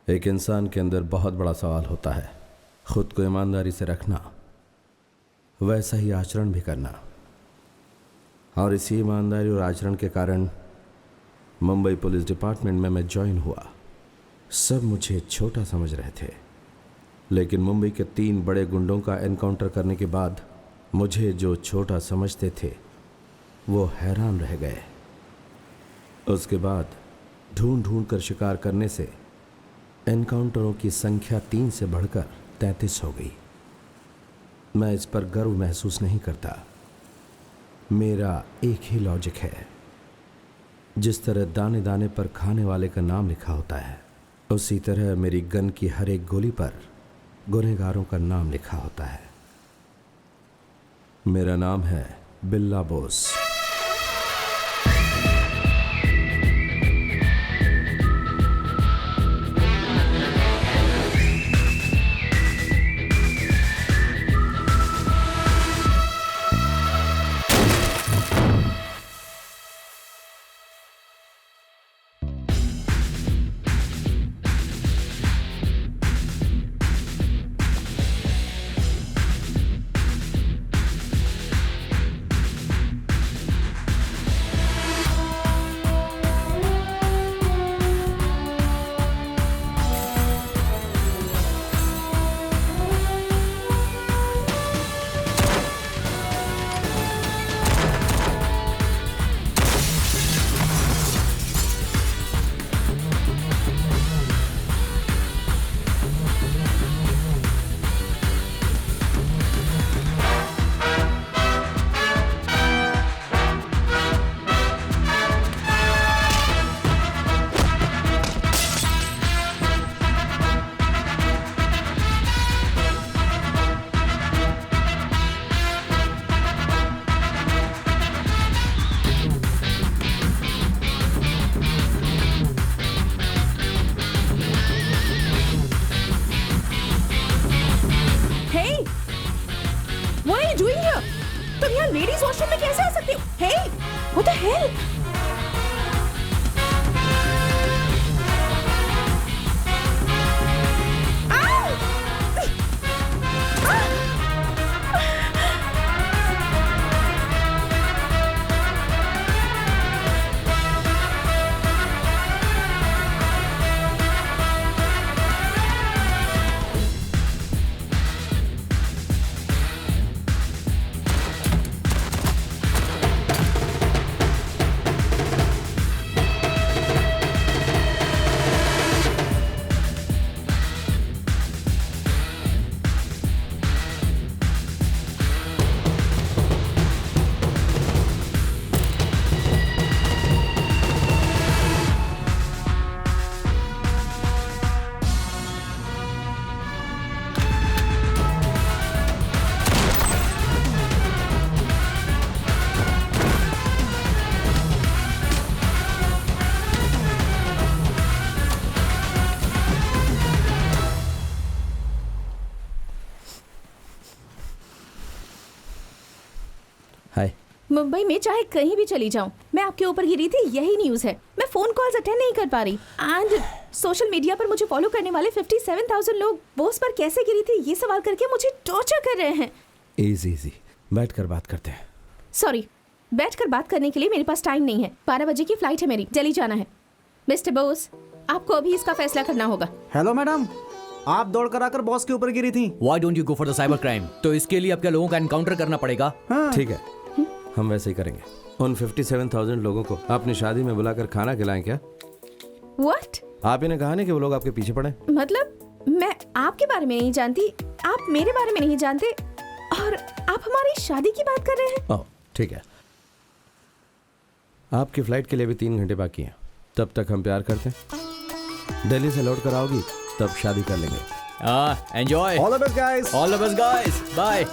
एक इंसान के अंदर बहुत बड़ा सवाल होता है, खुद को ईमानदारी से रखना, वैसा ही आचरण भी करना। और इसी ईमानदारी और आचरण के कारण मुंबई पुलिस डिपार्टमेंट में मैं ज्वाइन हुआ। सब मुझे छोटा समझ रहे थे, लेकिन मुंबई के 3 बड़े गुंडों का एनकाउंटर करने के बाद मुझे जो छोटा समझते थे वो हैरान रह गए। उसके बाद ढूंढ ढूंढ कर शिकार करने से एनकाउंटरों की संख्या 3 से बढ़कर 33 हो गई। मैं इस पर गर्व महसूस नहीं करता। मेरा एक ही लॉजिक है, जिस तरह दाने दाने पर खाने वाले का नाम लिखा होता है, उसी तरह मेरी गन की हर एक गोली पर गुनहगारों का नाम लिखा होता है। मेरा नाम है बिल्ला बोस। मुंबई में चाहे कहीं भी चली जाऊं, मैं आपके ऊपर गिरी थी, यही न्यूज़ है। मैं फोन कॉल्स अटेंड नहीं कर पा रही एंड सोशल मीडिया पर मुझे फॉलो करने वाले 57,000 लोग बोस पर कैसे गिरी थी ये सवाल करके मुझे टॉर्चर कर रहे हैं। इजी बैठकर बात करते हैं। सॉरी, बैठकर बात करने के लिए मेरे पास टाइम नहीं है। 12 बजे की फ्लाइट है मेरी, दिल्ली जाना है। मिस्टर बोस, आपको अभी इसका फैसला करना होगा। हेलो मैडम, आप दौड़ कर आकर बॉस के ऊपर गिरी थी। Why don't you go for the cyber crime? तो इसके लिए आपके लोगों का एनकाउंटर करना पड़ेगा। ठीक है, हम वैसे ही करेंगे। उन 57,000 लोगों को अपनी शादी में बुलाकर खाना खिलाएं क्या? What? आप इन्हें कहा नहीं कि वो लोग आपके पीछे पड़े? मतलब मैं आपके बारे में नहीं जानती, आप मेरे बारे में नहीं जानते और आप हमारी शादी की बात कर रहे हैं। ओह ठीक है, आपकी फ्लाइट के लिए भी 3 घंटे बाकी हैं। तब तक हम प्यार करते हैं। दिल्ली से लौट कर आओगी तब शादी कर लेंगे। Enjoy. All the best guys. All the best guys. Bye.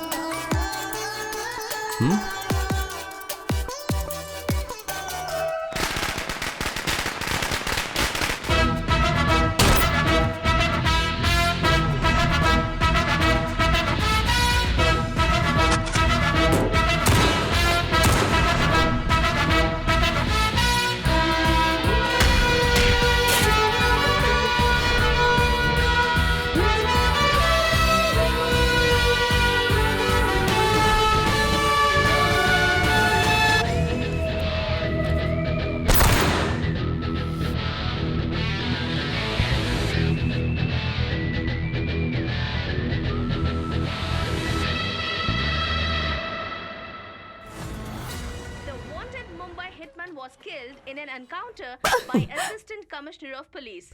Mumbai hitman was killed in an encounter by Assistant Commissioner of Police.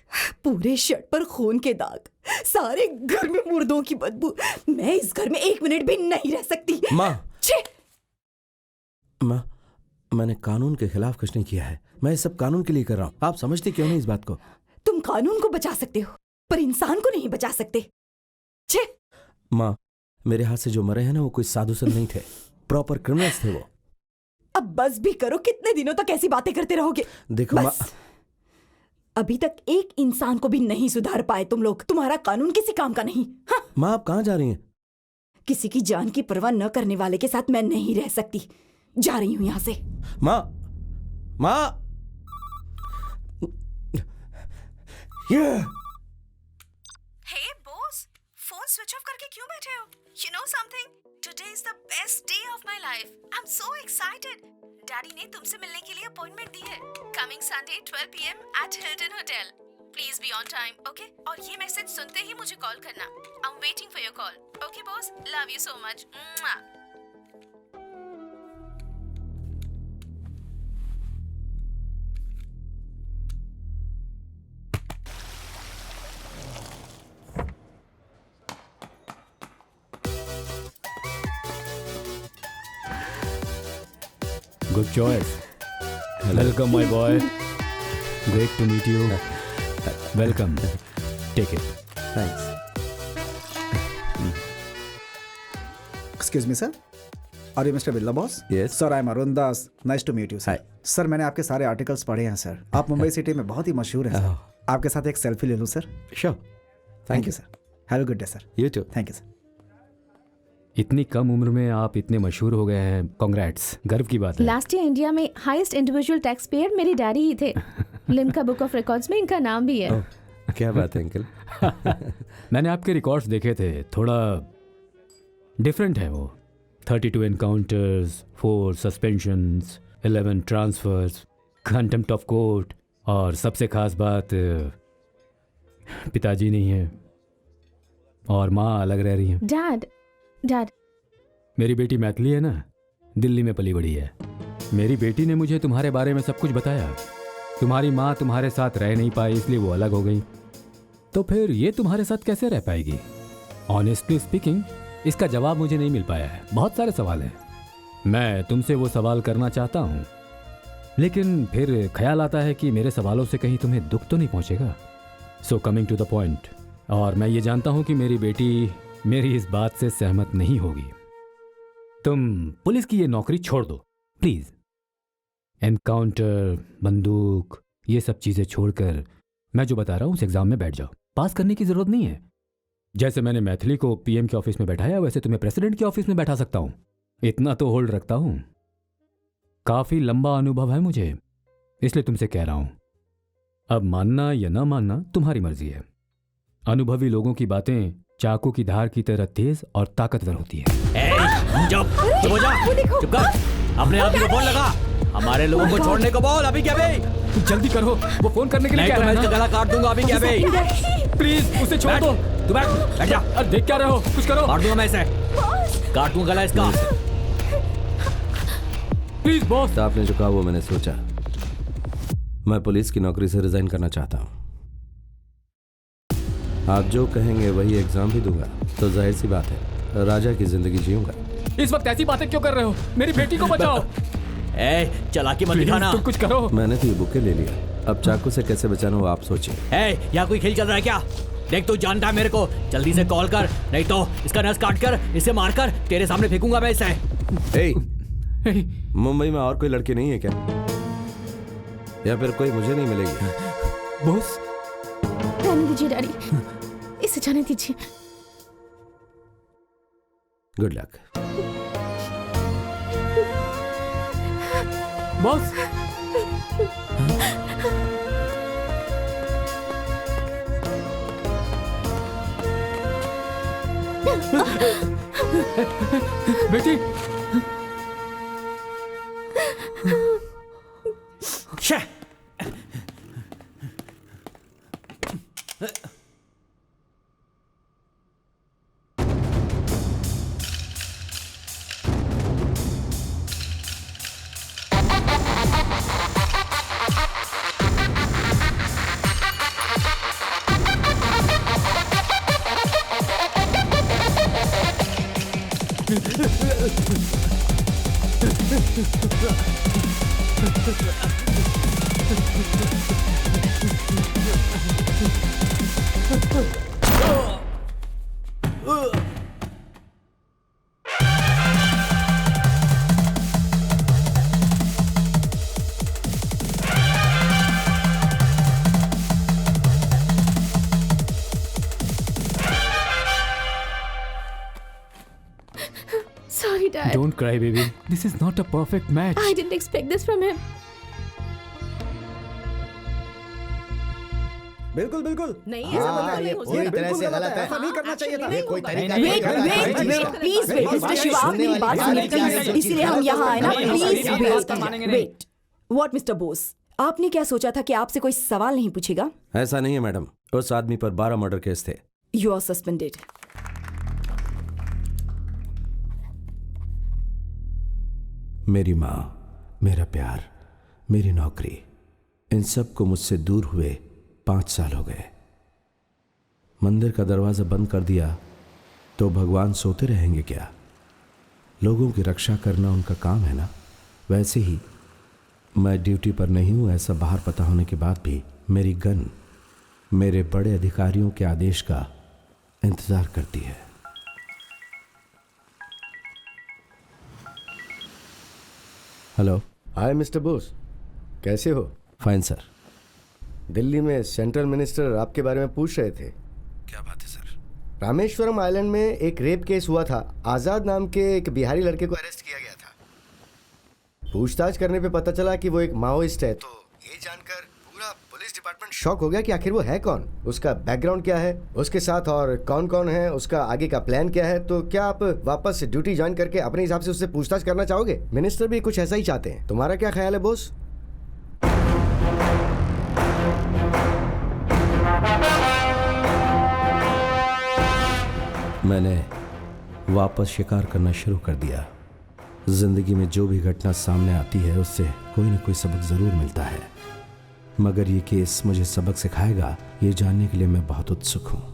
पूरे शर्ट पर खून के दाग, सारे घर में मुर्दों की बदबू। मैं इस घर में 1 मिनट भी नहीं रह सकती। माँ, छे! माँ, मैंने कानून के खिलाफ कुछ नहीं किया है। मैं ये सब कानून के लिए कर रहा हूँ। आप समझते क्यों नहीं इस बात को? तुम कानून को बचा सकते हो, पर इंसान को नहीं बचा सकते। छे! माँ, मेरे हाथ से जो मरे हैं ना, वो कोई साधु संत नहीं थे, प्रॉपर क्रिमिनल्स थे वो। अब बस भी करो, कितने दिनों तक ऐसी बातें करते रहोगे? देखो माँ, बस। अभी तक एक इंसान को भी नहीं सुधार पाए तुम लोग। तुम्हारा कानून किसी काम का नहीं। हाँ? माँ आप कहाँ जा रही हैं? किसी की जान की परवाह न करने वाले के साथ मैं नहीं रह सकती। जा रही हूँ यहाँ से। माँ, माँ, Hey boss, phone switch off करके क्यों बैठे हो? You know something? Today is the best day of my life. I'm so excited. Daddy ने तुमसे मिलने के लिए अपॉइंटमेंट दी है. Coming Sunday 12 p.m. at Hilton Hotel. Please be on time, okay? और ये मैसेज सुनते ही मुझे कॉल करना. I'm waiting for your call. Okay boss? Love you so much. Mwah. Good choice. Welcome, my boy. Great to meet you. Welcome. Take it. Thanks. Excuse me sir, are you mister Billa boss? Yes. Sir, I am Arun Das, nice to meet you sir. Sir, मैंने आपके सारे articles पढ़े हैं sir. आप Mumbai city में बहुत ही मशहूर हैं सर। आपके साथ एक सेल्फी ले लूँ sir? Sure. Thank you sir. Have a good day sir. You too. Thank you sir. इतनी कम उम्र में आप इतने मशहूर हो गए हैं। कांग्रेट्स, गर्व की बात है। लास्ट ईयर इंडिया में हाईएस्ट इंडिविजुअल टैक्स पेयर मेरे डैडी ही थे. लिम्का बुक ऑफ रिकॉर्ड्स में इनका नाम भी है. क्या बात है अंकल? मैंने आपके रिकॉर्ड्स देखे थे, थोड़ा डिफरेंट है वो। 32 encounters, 4 suspensions, 11 transfers, contempt of court, और सबसे खास बात पिताजी नहीं है और माँ अलग रह रही हैं। डैड मेरी बेटी मैथिली है ना, दिल्ली में पली बड़ी है। मेरी बेटी ने मुझे तुम्हारे बारे में सब कुछ बताया। तुम्हारी माँ तुम्हारे साथ रह नहीं पाई, इसलिए वो अलग हो गई। तो फिर ये तुम्हारे साथ कैसे रह पाएगी? ऑनेस्टली स्पीकिंग, इसका जवाब मुझे नहीं मिल पाया है। बहुत सारे सवाल हैं। मैं तुमसे वो सवाल करना चाहता हूँ, लेकिन फिर ख्याल आता है कि मेरे सवालों से कहीं तुम्हें दुख तो नहीं पहुँचेगा। So coming to the point, और मैं ये जानता हूँ कि मेरी बेटी मेरी इस बात से सहमत नहीं होगी। तुम पुलिस की ये नौकरी छोड़ दो प्लीज। एनकाउंटर, बंदूक, ये सब चीजें छोड़कर मैं जो बता रहा हूँ उस एग्जाम में बैठ जाओ। पास करने की जरूरत नहीं है। जैसे मैंने मैथिली को पीएम के ऑफिस में बैठाया, वैसे तुम्हें प्रेसिडेंट के ऑफिस में बैठा सकता हूँ। इतना तो होल्ड रखता हूँ। काफी लंबा अनुभव है मुझे, इसलिए तुमसे कह रहा हूं। अब मानना या ना मानना तुम्हारी मर्जी है। अनुभवी लोगों की बातें चाकू की धार की तरह तेज और ताकतवर होती है। चुप हो जा, चुप कर। अपने आप ही को फोन लगा। हमारे लोगों को छोड़ने को बोल। अभी क्या बे? जल्दी करो, वो फोन करने के लिए नहीं कह तो रहा मैं है इसका ना। गला काट दूंगा। अभी क्या बे? प्लीज उसे छोड़ दो। तू बैठ जा। अरे देख क्या रहे हो, कुछ करो। मार दूंगा मैं इसे, काट दूंगा गला इसका। Please boss. तो आपने जो कहा वो मैंने सोचा। मैं पुलिस की नौकरी से रिजाइन करना चाहता हूँ। आप जो कहेंगे वही एग्जाम भी दूंगा, तो जाहिर सी बात है राजा की जिंदगी जीऊंगा। इस वक्त ऐसी बातें क्यों कर रहे हो? मेरी बेटी को बचाओ। ए, चालाकी मत प्लीज दिखाना। तुम कुछ करो। मैंने तो ये बुके ले लिया, अब चाकू से कैसे बचाना वो आप सोचिए। ए, यहाँ कोई खेल चल रहा है क्या? देख तू जानता है मेरे को। जल्दी से कॉल कर, नहीं तो इसका नस काट कर इसे मारकर तेरे सामने फेंकूंगा मैं इसे। ए, मुंबई में और कोई लड़की नहीं है क्या? या फिर कोई मुझे नहीं मिलेगी? बॉस रहने दीजिए डैडी, इसे जाने दीजिए। Good luck. बॉस। बेटी। शे। Sorry, Dad. Don't cry, baby. This is not a perfect match. I didn't expect this from him. बिल्कुल बिल्कुल नहीं ऐसा बिल्कुल नहीं हो पूरी सकता। तरह से गलत है। ऐसा नहीं करना चाहिए था। ये कोई तरीका वेट नहीं है। Wait wait please wait mister Shiva आप मेरी बात सुनिए प्लीज, इसीलिए हम यहाँ आए ना, please wait. What mister Bose, आपने क्या सोचा था कि आपसे कोई सवाल नहीं पूछेगा? ऐसा नहीं है मैडम, उस आदमी पर 12 मर्डर केस थे। You are suspended. मेरी माँ, मेरा प्यार, मेरी नौकरी, इन सब को मुझसे दूर हुए 5 साल हो गए। मंदिर का दरवाजा बंद कर दिया तो भगवान सोते रहेंगे क्या? लोगों की रक्षा करना उनका काम है ना। वैसे ही मैं ड्यूटी पर नहीं हूं, ऐसा बाहर पता होने के बाद भी मेरी गन मेरे बड़े अधिकारियों के आदेश का इंतजार करती है। हेलो। हाय मिस्टर बोस, कैसे हो? Fine sir. दिल्ली में सेंट्रल मिनिस्टर आपके बारे में पूछ रहे थे। क्या बात है सर? रामेश्वरम आइलैंड में एक रेप केस हुआ था। आजाद नाम के एक बिहारी लड़के को अरेस्ट किया गया था। पूछताछ करने पे पता चला कि वो एक माओइस्ट है। तो ये जानकर पूरा पुलिस डिपार्टमेंट शॉक हो गया कि आखिर वो है कौन, उसका बैकग्राउंड क्या है, उसके साथ और कौन कौन है, उसका आगे का प्लान क्या है। तो क्या आप वापस ड्यूटी ज्वाइन करके अपने हिसाब से उससे पूछताछ करना चाहोगे? मिनिस्टर भी कुछ ऐसा ही चाहते हैं। तुम्हारा क्या ख्याल है बोस? मैंने वापस शिकार करना शुरू कर दिया। जिंदगी में जो भी घटना सामने आती है उससे कोई ना कोई सबक जरूर मिलता है, मगर ये केस मुझे सबक सिखाएगा ये जानने के लिए मैं बहुत उत्सुक हूं।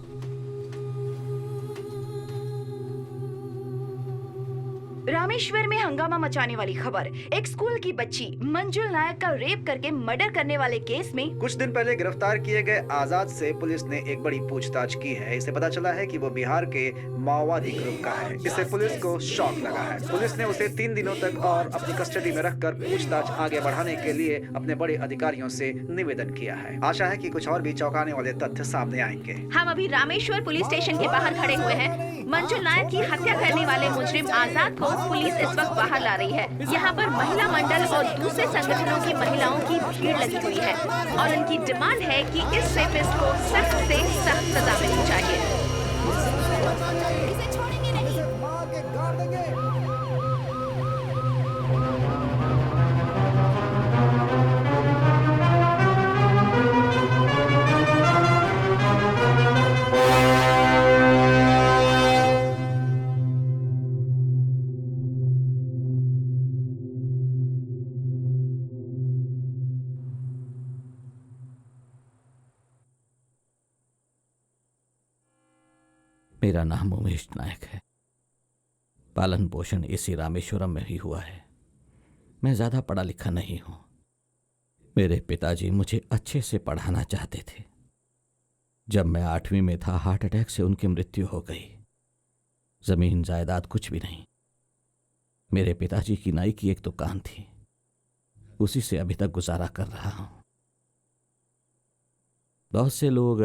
रामेश्वर में हंगामा मचाने वाली खबर। एक स्कूल की बच्ची मंजुल नायक का रेप करके मर्डर करने वाले केस में कुछ दिन पहले गिरफ्तार किए गए आजाद से पुलिस ने एक बड़ी पूछताछ की है। इसे पता चला है कि वो बिहार के माओवादी ग्रुप का है। इससे पुलिस को शॉक लगा है। पुलिस ने उसे 3 दिनों तक और अपनी कस्टडी में रखकर पूछताछ आगे बढ़ाने के लिए अपने बड़े अधिकारियों से निवेदन किया है। आशा है कि कुछ और भी चौंकाने वाले तथ्य सामने आएंगे। हम अभी रामेश्वर पुलिस स्टेशन के बाहर खड़े हुए हैं। मंजुल नायक की हत्या करने वाले मुजरिम आजाद को पुलिस इस वक्त बाहर ला रही है। यहाँ पर महिला मंडल और दूसरे संगठनों की महिलाओं की भीड़ लगी हुई है और उनकी डिमांड है कि इस रेपिस्ट को सख्त से सख्त सजा मिलनी चाहिए। मेरा नाम उमेश नायक है। पालन पोषण इसी रामेश्वरम में ही हुआ है। मैं ज्यादा पढ़ा लिखा नहीं हूं। मेरे पिताजी मुझे अच्छे से पढ़ाना चाहते थे। जब मैं 8वीं में था, हार्ट अटैक से उनकी मृत्यु हो गई। जमीन जायदाद कुछ भी नहीं। मेरे पिताजी की नाई की एक दुकान थी, उसी से अभी तक गुजारा कर रहा हूं। बहुत से लोग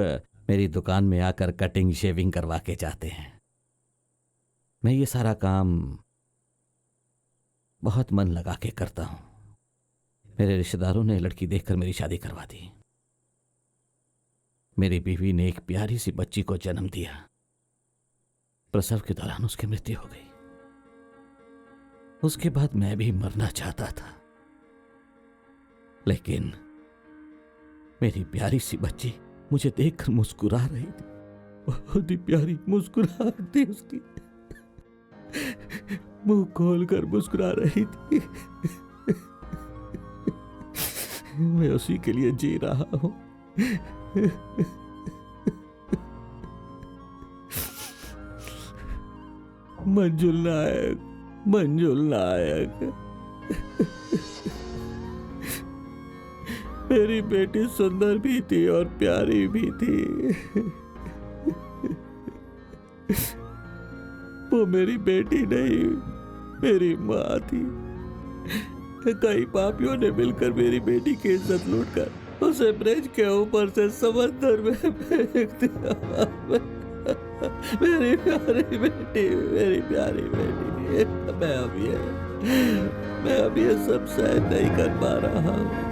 मेरी दुकान में आकर कटिंग शेविंग करवा के जाते हैं। मैं ये सारा काम बहुत मन लगा के करता हूं। मेरे रिश्तेदारों ने लड़की देखकर मेरी शादी करवा दी। मेरी बीवी ने एक प्यारी सी बच्ची को जन्म दिया। प्रसव के दौरान उसकी मृत्यु हो गई। उसके बाद मैं भी मरना चाहता था, लेकिन मेरी प्यारी सी बच्ची मुझे देखकर मुस्कुरा रही थी। बहुत ही प्यारी मुस्कुराहट थी उसकी। मुंह खोलकर मुस्कुरा रही थी। मैं उसी के लिए जी रहा हूं। मंजुल नायक, मंजुल नायक, मेरी बेटी सुंदर भी थी और प्यारी भी थी। वो मेरी बेटी नहीं, मेरी माँ थी। कई पापियों ने मिलकर मेरी बेटी की इज्जत लूटकर उसे ब्रिज के ऊपर से समंदर में फेंक दिया। मेरी प्यारी बेटी, मेरी प्यारी बेटी। मैं अब ये सब सहन नहीं कर पा रहा हूँ।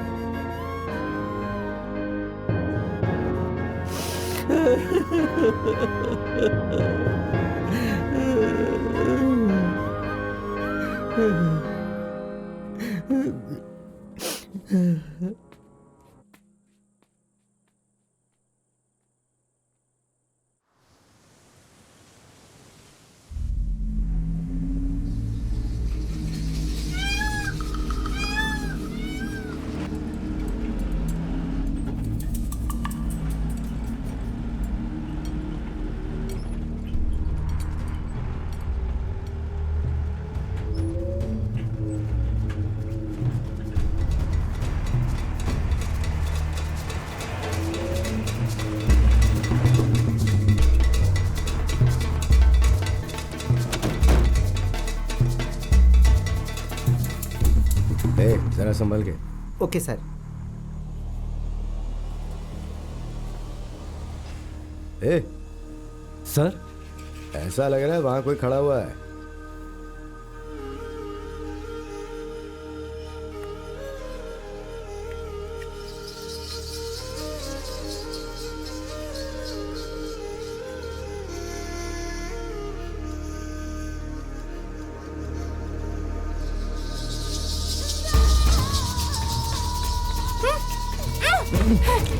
जरा संभल के। Okay sir. सर, ऐसा लग रहा है वहां कोई खड़ा हुआ है।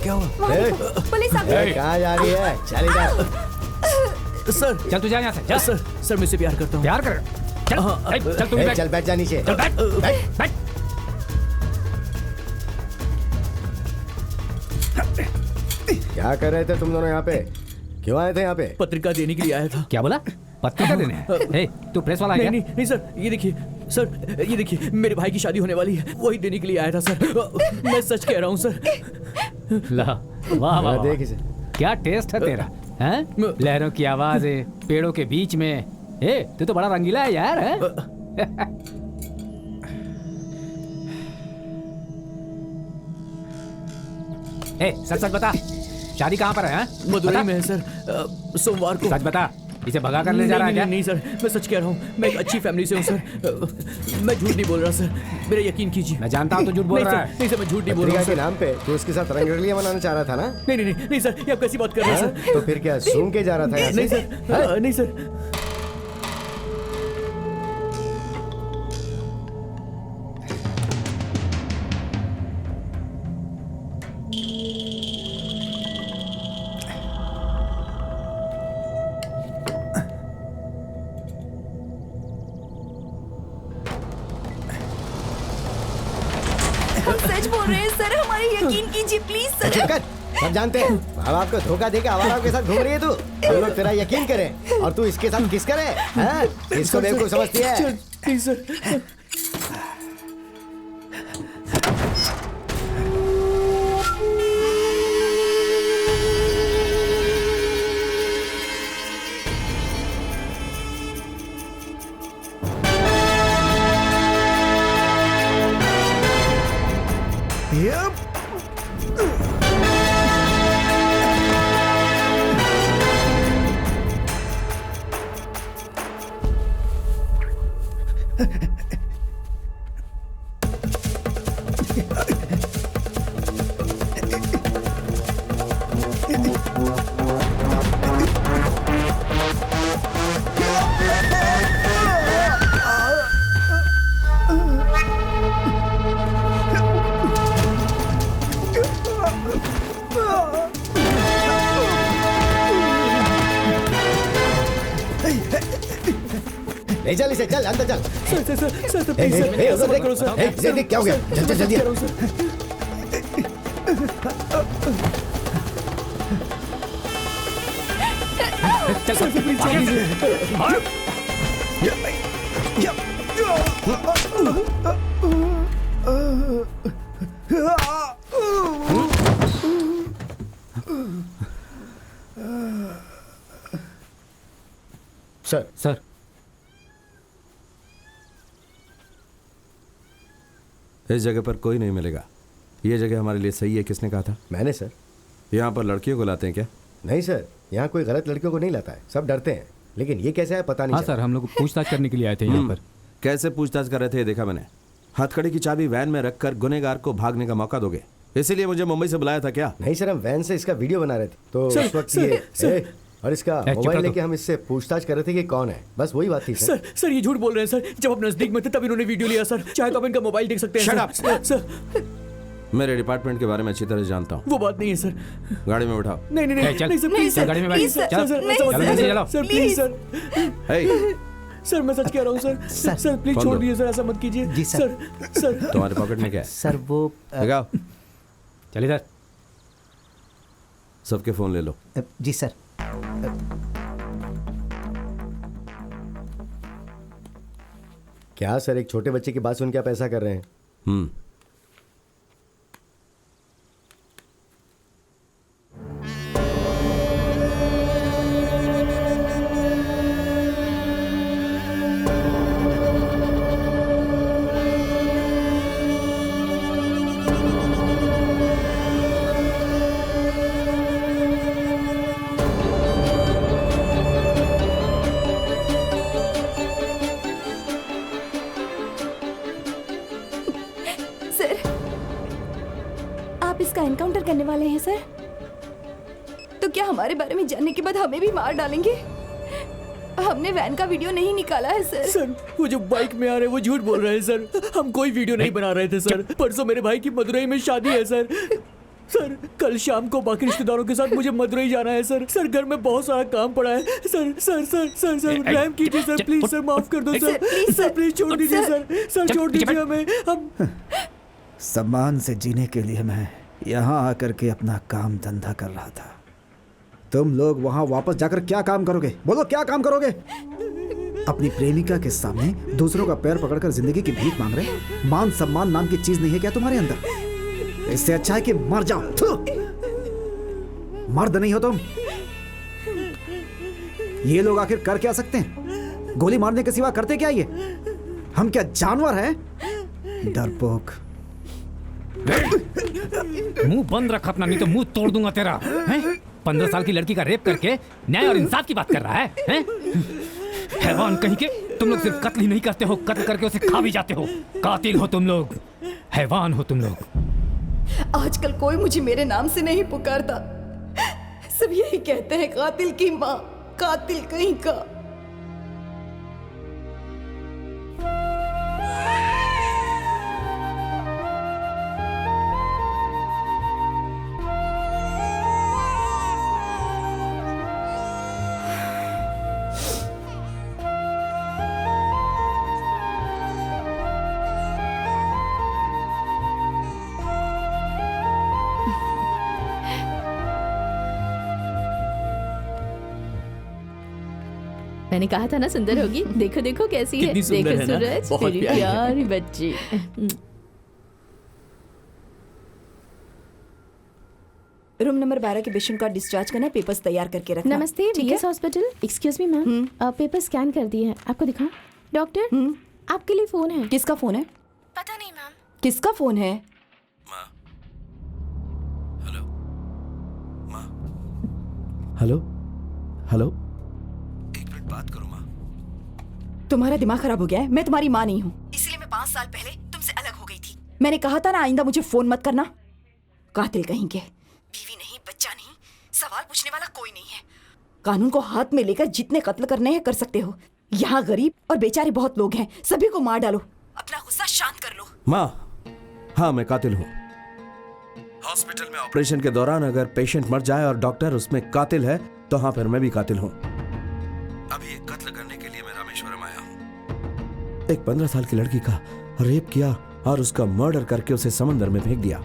क्या हुआ? पुलिस आ गई। कहाँ जा रही है? चल इधर। सर चल तू जा यहाँ से। सर, सर मुझसे प्यार करता हूँ। प्यार कर। चल चल तू भी बैठ। चल बैठ जा नीचे। चल बैठ बैठ। क्या कर रहे थे तुम दोनों यहाँ पे? क्यों आए थे यहाँ पे? पत्रिका देने के लिए आया था। क्या बोला? पत्रिका देने हैं? तू प्रेस वाला है क्या? नहीं सर, ये देखिए सर, ये देखिए मेरे भाई की शादी होने वाली है, वही देने के लिए आया था सर। मैं सच कह रहा हूँ सर। ला, वाह वाह, देख इसे। क्या टेस्ट है तेरा, हैं? लहरों की आवाज है पेड़ों के बीच में। तू तो बड़ा रंगीला है यार, हैं? सच सच बता, शादी कहाँ पर है? मदुरई में है सर। सोमवार को। सच बता, इसे भगा कर ले जा रहा है क्या? नहीं सर, मैं सच कह रहा हूँ। मैं एक अच्छी फैमिली से हूँ सर। मैं झूठ नहीं बोल रहा सर, मेरा यकीन कीजिए। मैं जानता हूँ तू झूठ बोल रहा है। नहीं सर, मैं झूठ नहीं बोल रहा पत्रिका के नाम पे तू उसके साथ रंगरलियां मनाना चाह रहा था ना? नहीं सर, ये आप कैसी बात कर रहे हैं सर? तो फिर क्या सूंघ के जा रहा था यहाँ से? नहीं सर। सच बोल रहे हैं सर, हमारे यकीन कीजिए प्लीज सर। चुप कर, सब जानते हैं अब आपको धोखा देके आवाराओं के साथ घूम रही है तू। हम लोग तेरा यकीन करें और तू इसके साथ किस करे? इसको बेवकूफ समझती है? नहीं सर। ले चल इसे, चल अंदर चल। सर उधर देख, क्या हो गया? जल्दी जल्दी। चल सर प्लीज चल। सर सर इस जगह पर कोई नहीं मिलेगा। ये जगह हमारे लिए सही है। किसने कहा था? मैंने सर। यहाँ पर लड़कियों को लाते हैं क्या? नहीं सर, यहाँ कोई गलत लड़कियों को नहीं लाता है, सब डरते हैं। लेकिन ये कैसे है पता नहीं हाँ चला। सर, हम लोग पूछताछ करने के लिए आए थे यहाँ पर। कैसे पूछताछ कर रहे थे ये देखा मैंने। हथकड़ी की चाबी वैन में रखकर गुनहगार को भागने का मौका दोगे, इसीलिए मुझे मुंबई से बुलाया था क्या? नहीं सर, हम वैन से इसका वीडियो बना रहे थे तो उस वक्त और इसका चुप मोबाइल रहो। लेके हम इससे पूछताछ कर रहे थे कि कौन है, बस वही बात थी सर। सर ये झूठ बोल रहे हैं सर। जब हम नजदीक में थे तब इन्होंने वीडियो लिया सर। चाहे तो आप इनका मोबाइल देख सकते हैं। Shut sir. up! सर मेरे डिपार्टमेंट के बारे में अच्छी तरह जानता हूँ। वो बात नहीं है सर। गाड़ी में बैठाओ। नहीं नहीं नहीं चल, नहीं सर प्लीज चल, सर। गाड़ी में बैठ। प्लीज सर चल, सर चल, ऐसा मत चलो, कीजिए। चलो। Sir please sir. Hey, sir मैं सच कह रहा हूँ सर। सर प्लीज फोन छोड़ दो। दीजिए सर, ऐसा मत कीजिए। जी, सर। सर तुम्हारे पॉकेट में क्या है? सर वो लगाओ। चल इधर। सबके फोन ले लो। जी सर। क्या सर, एक छोटे बच्चे की बात सुन के आप ऐसा कर रहे हैं? सर, आप इसका एनकाउंटर करने वाले हैं सर? तो क्या हमारे बारे में जानने के बाद हमें भी मार डालेंगे? हमने वैन का वीडियो नहीं निकाला है सर। सर वो जो बाइक में आ रहे हैं वो झूठ बोल रहे हैं सर। हम कोई वीडियो नहीं बना रहे थे सर। परसों मेरे भाई की मदुरई में शादी है सर। सर कल शाम को बाकी रिश्तेदारों के साथ मुझे मदुरई जाना है सर। सर घर में बहुत सारा काम पड़ा है sir. Sir sir sir sir रहम कीजिए सर, प्लीज सर, माफ कर दो सर। सर प्लीज छोड़ दीजिए सर। सर छोड़ दीजिए हमें। हम सम्मान से जीने के लिए मैं यहाँ आकर के अपना काम धंधा कर रहा था। तुम लोग वहाँ वापस जाकर क्या काम करोगे? बोलो क्या काम करोगे? अपनी प्रेमिका के सामने दूसरों का पैर पकड़कर जिंदगी की भीख मांग रहे? मान सम्मान नाम की चीज नहीं है क्या तुम्हारे अंदर? इससे अच्छा है कि मर जाओ। थू! मर्द नहीं हो तुम। ये लोग आखिर कर क्या सकते हैं? गोली मारने के सिवा करते क्या ये? हम क्या जानवर हैं? डरपोक। मुंह बंद रख अपना, नहीं तो मुंह तोड़ दूंगा तेरा। हैं? 15 साल की लड़की का रेप करके न्याय और इंसाफ की बात कर रहा है? हैं? हैवान कहीं के। तुम लोग सिर्फ कत्ल ही नहीं करते हो, कत्ल करके उसे खा भी जाते हो। कातिल हो तुम लोग, हैवान हो तुम लोग। आजकल कोई मुझे मेरे नाम से नहीं पुकारता। सब यही कहते हैं, कातिल की माँ, कातिल कहीं का। मैंने कहा था ना सुंदर होगी। देखो देखो कैसी है। कितनी सुंदर देखो है ना? सूरज, बहुत तेरी प्यारी है। प्यारी बच्ची। रूम नंबर 12 के पेशेंट का डिस्चार्ज करना, पेपर्स तैयार करके रखना। नमस्ते, ठीक है? DS hospital. Excuse me ma'am, paper scan कर दिए हैं, आपको दिखाऊं? डॉक्टर, आपके लिए फोन है। किसका फोन है? पता नहीं मैम। किसका फोन है? हेलो हेलो, एक मिनट बात करो माँ। तुम्हारा दिमाग खराब हो गया है? मैं तुम्हारी माँ नहीं हूँ, इसलिए मैं 5 साल पहले तुमसे अलग हो गई थी। मैंने कहा था ना, आइंदा मुझे फोन मत करना। कातिल कहीं के। बीवी नहीं, बच्चा नहीं, सवाल पूछने वाला कोई नहीं है। कानून को हाथ में लेकर जितने कत्ल करने हैं कर सकते हो। यहाँ गरीब और बेचारे बहुत लोग हैं, सभी को मार डालो, अपना गुस्सा शांत कर लो। माँ, हाँ मैं कातिल हूँ। हॉस्पिटल में ऑपरेशन के दौरान अगर पेशेंट मर जाए और डॉक्टर उसमें कातिल है तो हाँ फिर मैं भी कातिल हूँ। अभी एक कत्ल करने के लिए मैं रामेश्वरम आया हूँ। एक 15 साल की लड़की का रेप किया और उसका मर्डर करके उसे समंदर में फेंक दिया।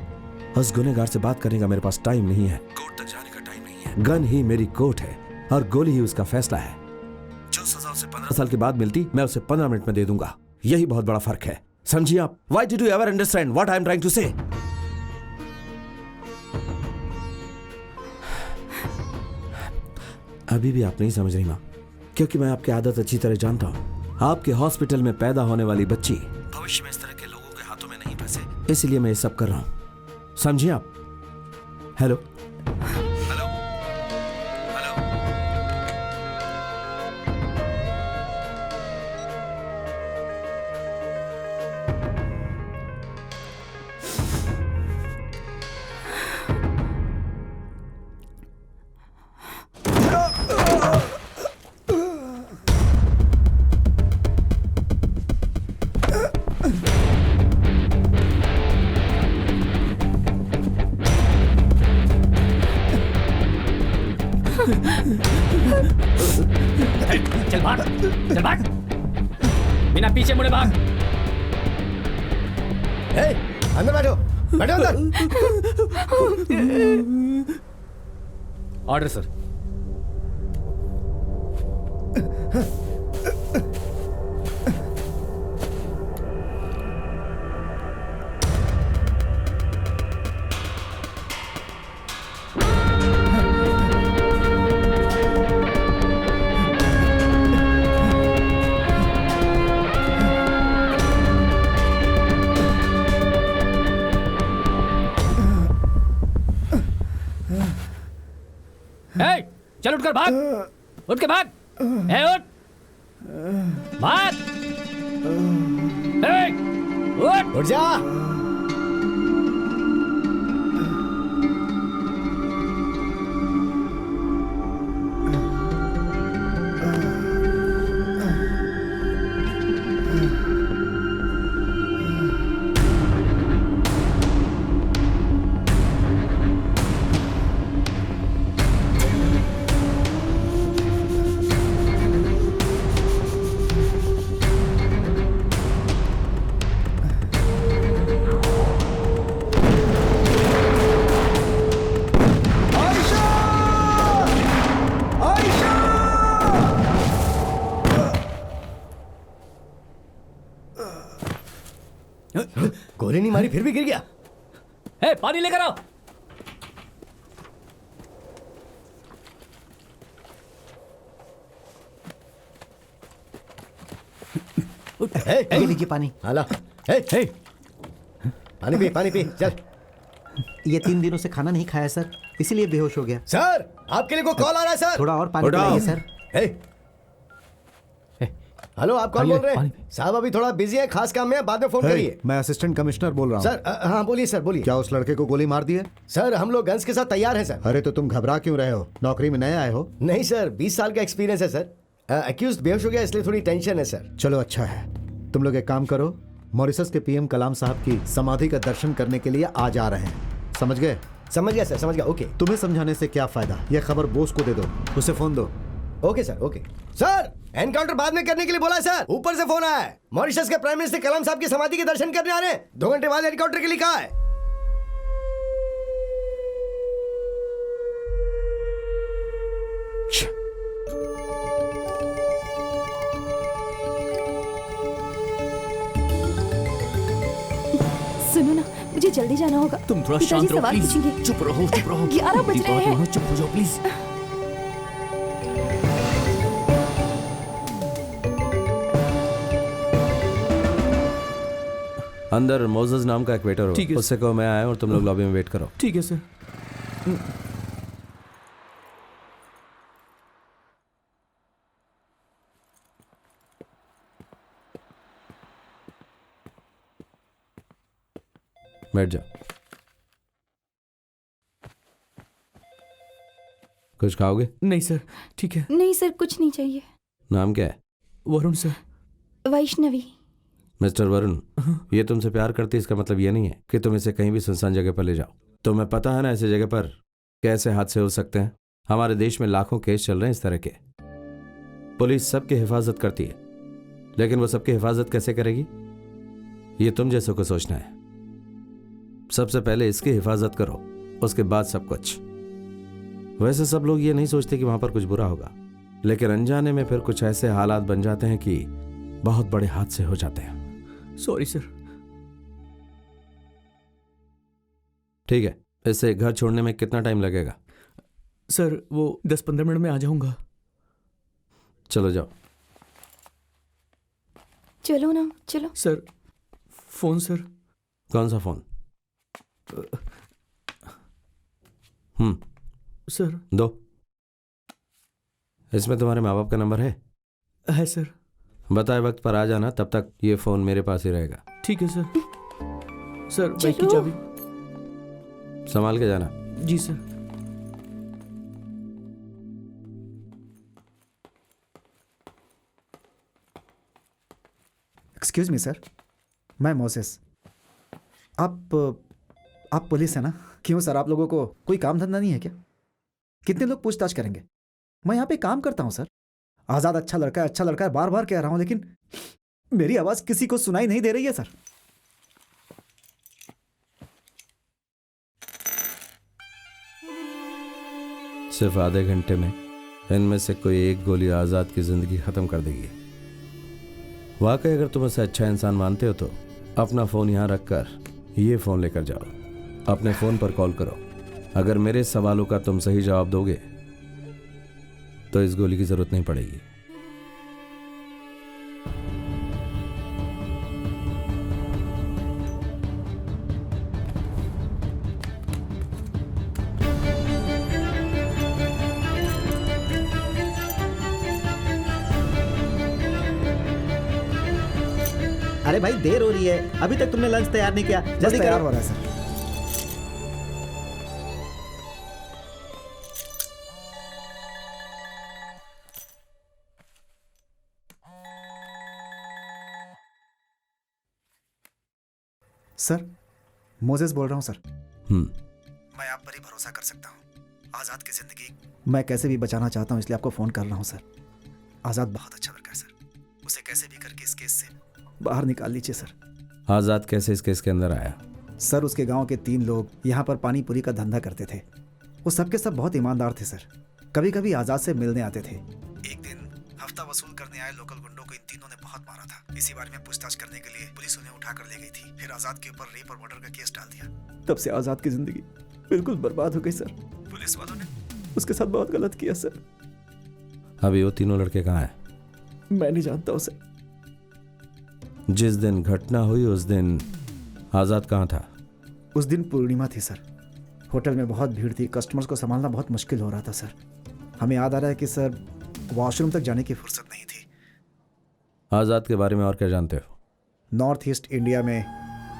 उस गुनहगार से बात करने का मेरे पास टाइम नहीं है, कोर्ट तक जाने का टाइम नहीं है। गन ही मेरी कोर्ट है और गोली ही उसका फैसला है। जो सजा उसे 15 साल के बाद मिलती मैं उसे 15 मिनट में दे दूंगा। यही बहुत बड़ा फर्क है, समझिए आप। Why did you ever understand what I am trying to say? अभी भी आप नहीं समझ रही माँ। क्योंकि मैं आपकी आदत अच्छी तरह जानता हूँ। आपके हॉस्पिटल में पैदा होने वाली बच्ची भविष्य में इस तरह के लोगों के हाथों में नहीं फंसे, इसलिए मैं ये सब कर रहा हूँ। समझिए आप? Hello hello hello. चल भाग, चल भाग, बिना पीछे मुड़े भाग। ए, अंदर बैठो, बैठो अंदर। Order sir. चल उठकर भाग, उठ के भाग, उठ, भाग, उठ जा। गोली नहीं मारी फिर भी गिर गया। पानी लेकर आओ। लीजिए पानी। हाला, पानी पी, पानी पी, चल। ये 3 दिनों से खाना नहीं खाया सर, इसीलिए बेहोश हो गया। सर, आपके लिए कोई कॉल आ रहा है सर। थोड़ा और पानी पिलाइए सर। हेलो, आप कौन बोल रहे हैं? साहब अभी थोड़ा बिजी है, खास काम में है, बाद में फोन करिए। मैं असिस्टेंट कमिश्नर बोल रहा हूँ। सर हाँ बोलिए सर, बोलिए। क्या उस लड़के को गोली मार दी है? सर हम लोग गन्स के साथ तैयार हैं सर। अरे तो तुम घबरा क्यों रहे हो? नौकरी में नए आए हो? नहीं सर, 20 साल का एक्सपीरियंस है सर। एक्यूज्ड बेहोश हो गया इसलिए थोड़ी टेंशन है सर। चलो अच्छा है, तुम लोग एक काम करो, मॉरिशस के पीएम कलाम साहब की समाधि का दर्शन करने के लिए आज आ रहे हैं, समझ गए? समझ गया सर, समझ गया। ओके, तुम्हें समझाने से क्या फायदा, यह खबर बोस को दे दो, उसे फोन दो। Okay sir, okay sir. Encounter बाद में करने के लिए बोला है सर, ऊपर से फोन आया है। मॉरिशस के प्राइम मिनिस्टर कलाम साहब की समाधि के दर्शन करने आ रहे हैं, 2 घंटे बाद एनकाउंटर के लिए कहा है। सुनो ना, मुझे जल्दी जाना होगा। तुम थोड़ा पिताजी शांत रहो सवाल प्लीज। पूछेंगे। चुप रहो, चुप रहो। 11 बज रहे हैं। चुप हो जाओ प्लीज। अंदर मोजेस नाम का एक वेटर ठीक हो, है। उससे कहो मैं आया और तुम लोग लॉबी में वेट करो। ठीक है सर। बैठ जाओ। कुछ खाओगे? नहीं सर, ठीक है। नहीं सर, कुछ नहीं चाहिए। नाम क्या है? वरुण सर। वैष्णवी। मिस्टर वरुण, ये तुमसे प्यार करती है इसका मतलब ये नहीं है कि तुम इसे कहीं भी सुनसान जगह पर ले जाओ। तुम्हें पता है ना ऐसी जगह पर कैसे हादसे हो सकते हैं। हमारे देश में लाखों केस चल रहे हैं इस तरह के। पुलिस सबकी हिफाजत करती है, लेकिन वो सबकी हिफाजत कैसे करेगी ये तुम जैसों को सोचना है। सबसे पहले इसकी हिफाजत करो, उसके बाद सब कुछ। वैसे सब लोग ये नहीं सोचते कि वहां पर कुछ बुरा होगा, लेकिन अनजाने में फिर कुछ ऐसे हालात बन जाते हैं कि बहुत बड़े हादसे हो जाते हैं। Sorry sir. ठीक है, इसे घर छोड़ने में कितना टाइम लगेगा? सर वो 10-15 मिनट में आ जाऊंगा। चलो जाओ। चलो ना, चलो। Sir phone sir. कौन सा फोन? सर दो। इसमें तुम्हारे माँ बाप का नंबर है सर। बताए वक्त पर आ जाना, तब तक ये फोन मेरे पास ही रहेगा। ठीक है सर। सर बाइक की चलो। चाबी। संभाल के जाना। जी सर। एक्सक्यूज मी सर, मैं मोसेस। आप पुलिस है ना? क्यों सर, आप लोगों को कोई काम धंधा नहीं है क्या? कितने लोग पूछताछ करेंगे? मैं यहाँ पे काम करता हूँ सर। आज़ाद अच्छा लड़का है, बार बार कह रहा हूँ, लेकिन मेरी आवाज़ किसी को सुनाई नहीं दे रही है सर। सिर्फ आधे घंटे में इनमें से कोई एक गोली आज़ाद की ज़िंदगी ख़त्म कर देगी। वाकई अगर तुम उसे अच्छा इंसान मानते हो तो अपना फ़ोन यहाँ रखकर ये फ़ोन लेकर जाओ, अपने फ़ोन पर कॉल करो। अगर मेरे सवालों का तुम सही जवाब दोगे तो इस गोली की ज़रूरत नहीं पड़ेगी। अरे भाई देर हो रही है, अभी तक तुमने लंच तैयार नहीं किया। बस जल्दी तैयार करो। हो रहा है सर। सर, मोजेस बोल रहा हूँ सर। मैं आप पर ही भरोसा कर सकता हूँ। आज़ाद की ज़िंदगी मैं कैसे भी बचाना चाहता हूँ, इसलिए आपको फ़ोन कर रहा हूँ सर। आज़ाद बहुत अच्छा लड़का है सर, उसे कैसे भी करके इस केस से बाहर निकाल लीजिए सर। आज़ाद कैसे इस केस के अंदर आया? सर, उसके गांव के 3 लोग यहाँ पर पानी पूरी का धंधा करते थे। वो सबके सब बहुत ईमानदार थे सर। कभी कभी आज़ाद से मिलने आते थे। एक दिन हफ्ता वसूल करने आए लोकल गुंडों को इन तीनों ने बहुत मारा था। इसी बारे में पूछताछ करने के लिए पुलिस उन्हें उठा कर ले गई थी। फिर आज़ाद के ऊपर रेप और मर्डर का केस डाल दिया। तब से आज़ाद की जिंदगी बिल्कुल बर्बाद हो गई सर। पुलिस वालों ने उसके साथ बहुत गलत किया सर। अभी वो तीनों लड़के कहाँ हैं? मैं नहीं जानता हूँ सर। जिस दिन घटना हुई उस दिन आज़ाद कहाँ था? उस दिन पूर्णिमा थी सर। होटल में बहुत भीड़ थी, कस्टमर्स को संभालना बहुत मुश्किल हो रहा था सर। हमें याद आ रहा है कि सर वॉशरूम तक जाने की फुर्सत नहीं थी। आज़ाद के बारे में और क्या जानते हो? नॉर्थ ईस्ट इंडिया में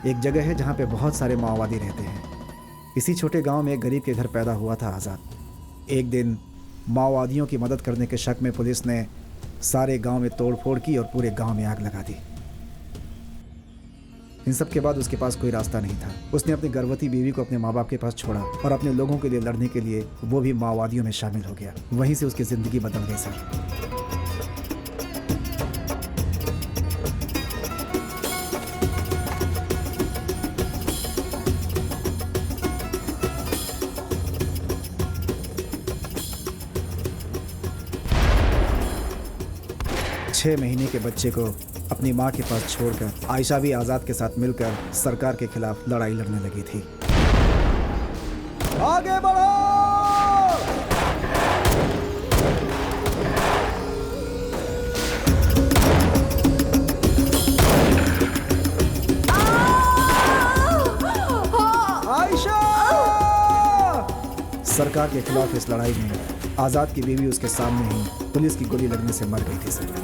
एक जगह है जहाँ पे बहुत सारे माओवादी रहते हैं। इसी छोटे गांव में एक गरीब के घर पैदा हुआ था आज़ाद। एक दिन माओवादियों की मदद करने के शक में पुलिस ने सारे गांव में तोड़फोड़ की और पूरे गांव में आग लगा दी। इन सब के बाद उसके पास कोई रास्ता नहीं था। उसने अपनी गर्भवती बीवी को अपने माँ बाप के पास छोड़ा और अपने लोगों के लिए लड़ने के लिए वो भी माओवादियों में शामिल हो गया। वहीं से उसकी ज़िंदगी बदल गई सर। 6 महीने के बच्चे को अपनी माँ के पास छोड़कर आयशा भी आज़ाद के साथ मिलकर सरकार के खिलाफ लड़ाई लड़ने लगी थी। आगे बढ़ो! आयशा! सरकार के खिलाफ इस लड़ाई में आज़ाद की बीवी उसके सामने ही पुलिस की गोली लगने से मर गई थी सर।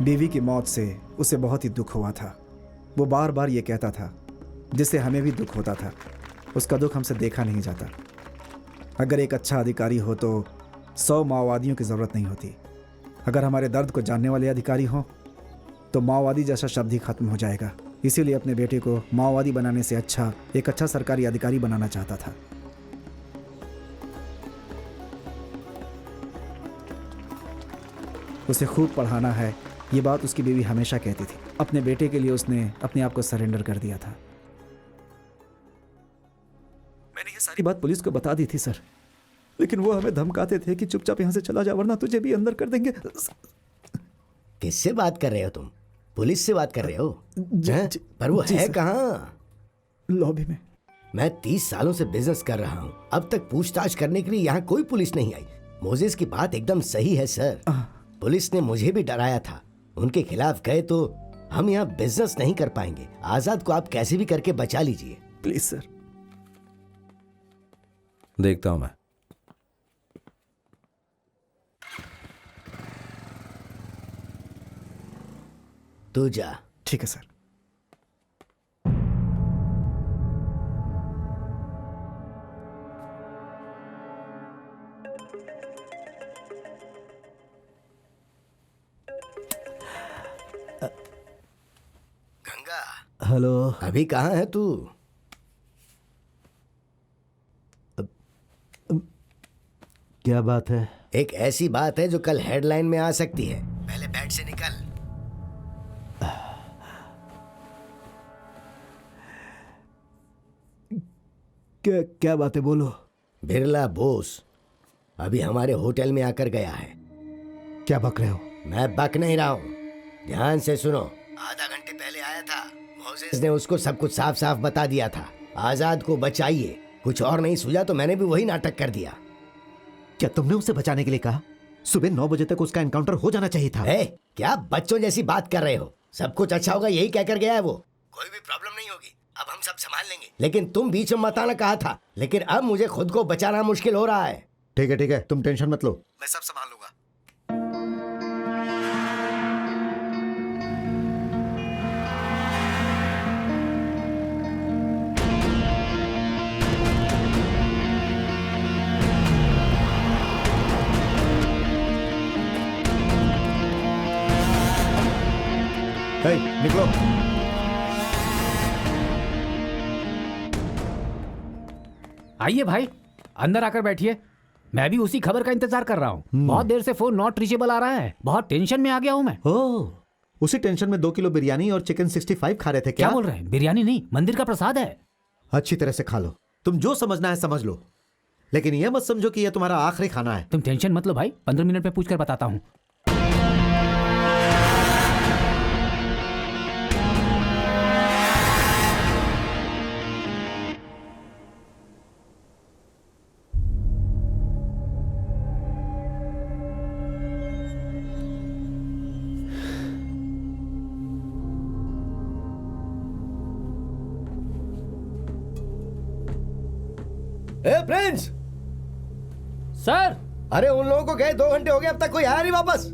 बीवी की मौत से उसे बहुत ही दुख हुआ था। वो बार बार ये कहता था, जिससे हमें भी दुख होता था। उसका दुख हमसे देखा नहीं जाता। अगर एक अच्छा अधिकारी हो तो 100 माओवादियों की ज़रूरत नहीं होती। अगर हमारे दर्द को जानने वाले अधिकारी हों तो माओवादी जैसा शब्द ही खत्म हो जाएगा। इसीलिए अपने बेटे को माओवादी बनाने से अच्छा एक अच्छा सरकारी अधिकारी बनाना चाहता था। उसे खूब पढ़ाना है, ये बात उसकी बीवी हमेशा कहती थी। अपने बेटे के लिए उसने अपने आप को सरेंडर कर दिया था। मैंने ये सारी बात पुलिस को बता दी थी सर, लेकिन वो हमें धमकाते थे कि चुपचाप यहाँ से चला जा वरना तुझे भी अंदर कर देंगे। किससे बात कर रहे हो तुम? पुलिस से बात कर रहे हो? पर वो है कहाँ? लॉबी में। मैं 30 सालों से बिजनेस कर रहा हूँ, अब तक पूछताछ करने के लिए यहाँ कोई पुलिस नहीं आई। मोजेस की बात एकदम सही है सर। पुलिस ने मुझे भी डराया था, उनके खिलाफ गए तो हम यहाँ बिजनेस नहीं कर पाएंगे। आजाद को आप कैसे भी करके बचा लीजिए प्लीज सर। देखता हूं मैं। तू जा। ठीक है सर। गंगा, हेलो। अभी कहाँ है तू? क्या बात है? एक ऐसी बात है जो कल हेडलाइन में आ सकती है। पहले बेड से निकल। क्या बात है, बोलो। बिरला बोस अभी हमारे होटल में आकर गया है। क्या बक रहे हो? मैं बक नहीं रहा हूँ, ध्यान से सुनो। आधा घंटे पहले आया था, मोजेस ने उसको सब कुछ साफ साफ बता दिया था। आजाद को बचाइए, कुछ और नहीं सूझा तो मैंने भी वही नाटक कर दिया। क्या तुमने उसे बचाने के लिए कहा? सुबह 9 बजे तक उसका एनकाउंटर हो जाना चाहिए था। क्या बच्चों जैसी बात कर रहे हो? सब कुछ अच्छा होगा यही कहकर गया है वो। कोई भी प्रॉब्लम नहीं होगी, अब हम सब संभाल लेंगे। लेकिन तुम बीच में मत आना कहा था, लेकिन अब मुझे खुद को बचाना मुश्किल हो रहा है। ठीक है, तुम टेंशन मत लो, मैं सब संभाल लूंगा। निकलो। आइए भाई, अंदर आकर बैठिए। मैं भी उसी खबर का इंतजार कर रहा हूँ। बहुत देर से फोन नॉट रीचेबल आ रहा है। बहुत टेंशन में आ गया हूँ मैं। ओह, उसी टेंशन में 2 किलो बिरयानी और चिकन 65 खा रहे थे क्या बोल रहे हैं? बिरयानी नहीं, मंदिर का प्रसाद है। अच्छी तरह से खा लो, तुम जो समझना है समझ लो, लेकिन यह मत समझो कि यह तुम्हारा आखिरी खाना है। तुम टेंशन मत लो भाई, 15 मिनट में पूछकर बताता हूँ। प्रिंस सर, अरे उन लोगों को गए 2 घंटे हो गए, अब तक कोई आया नहीं वापस।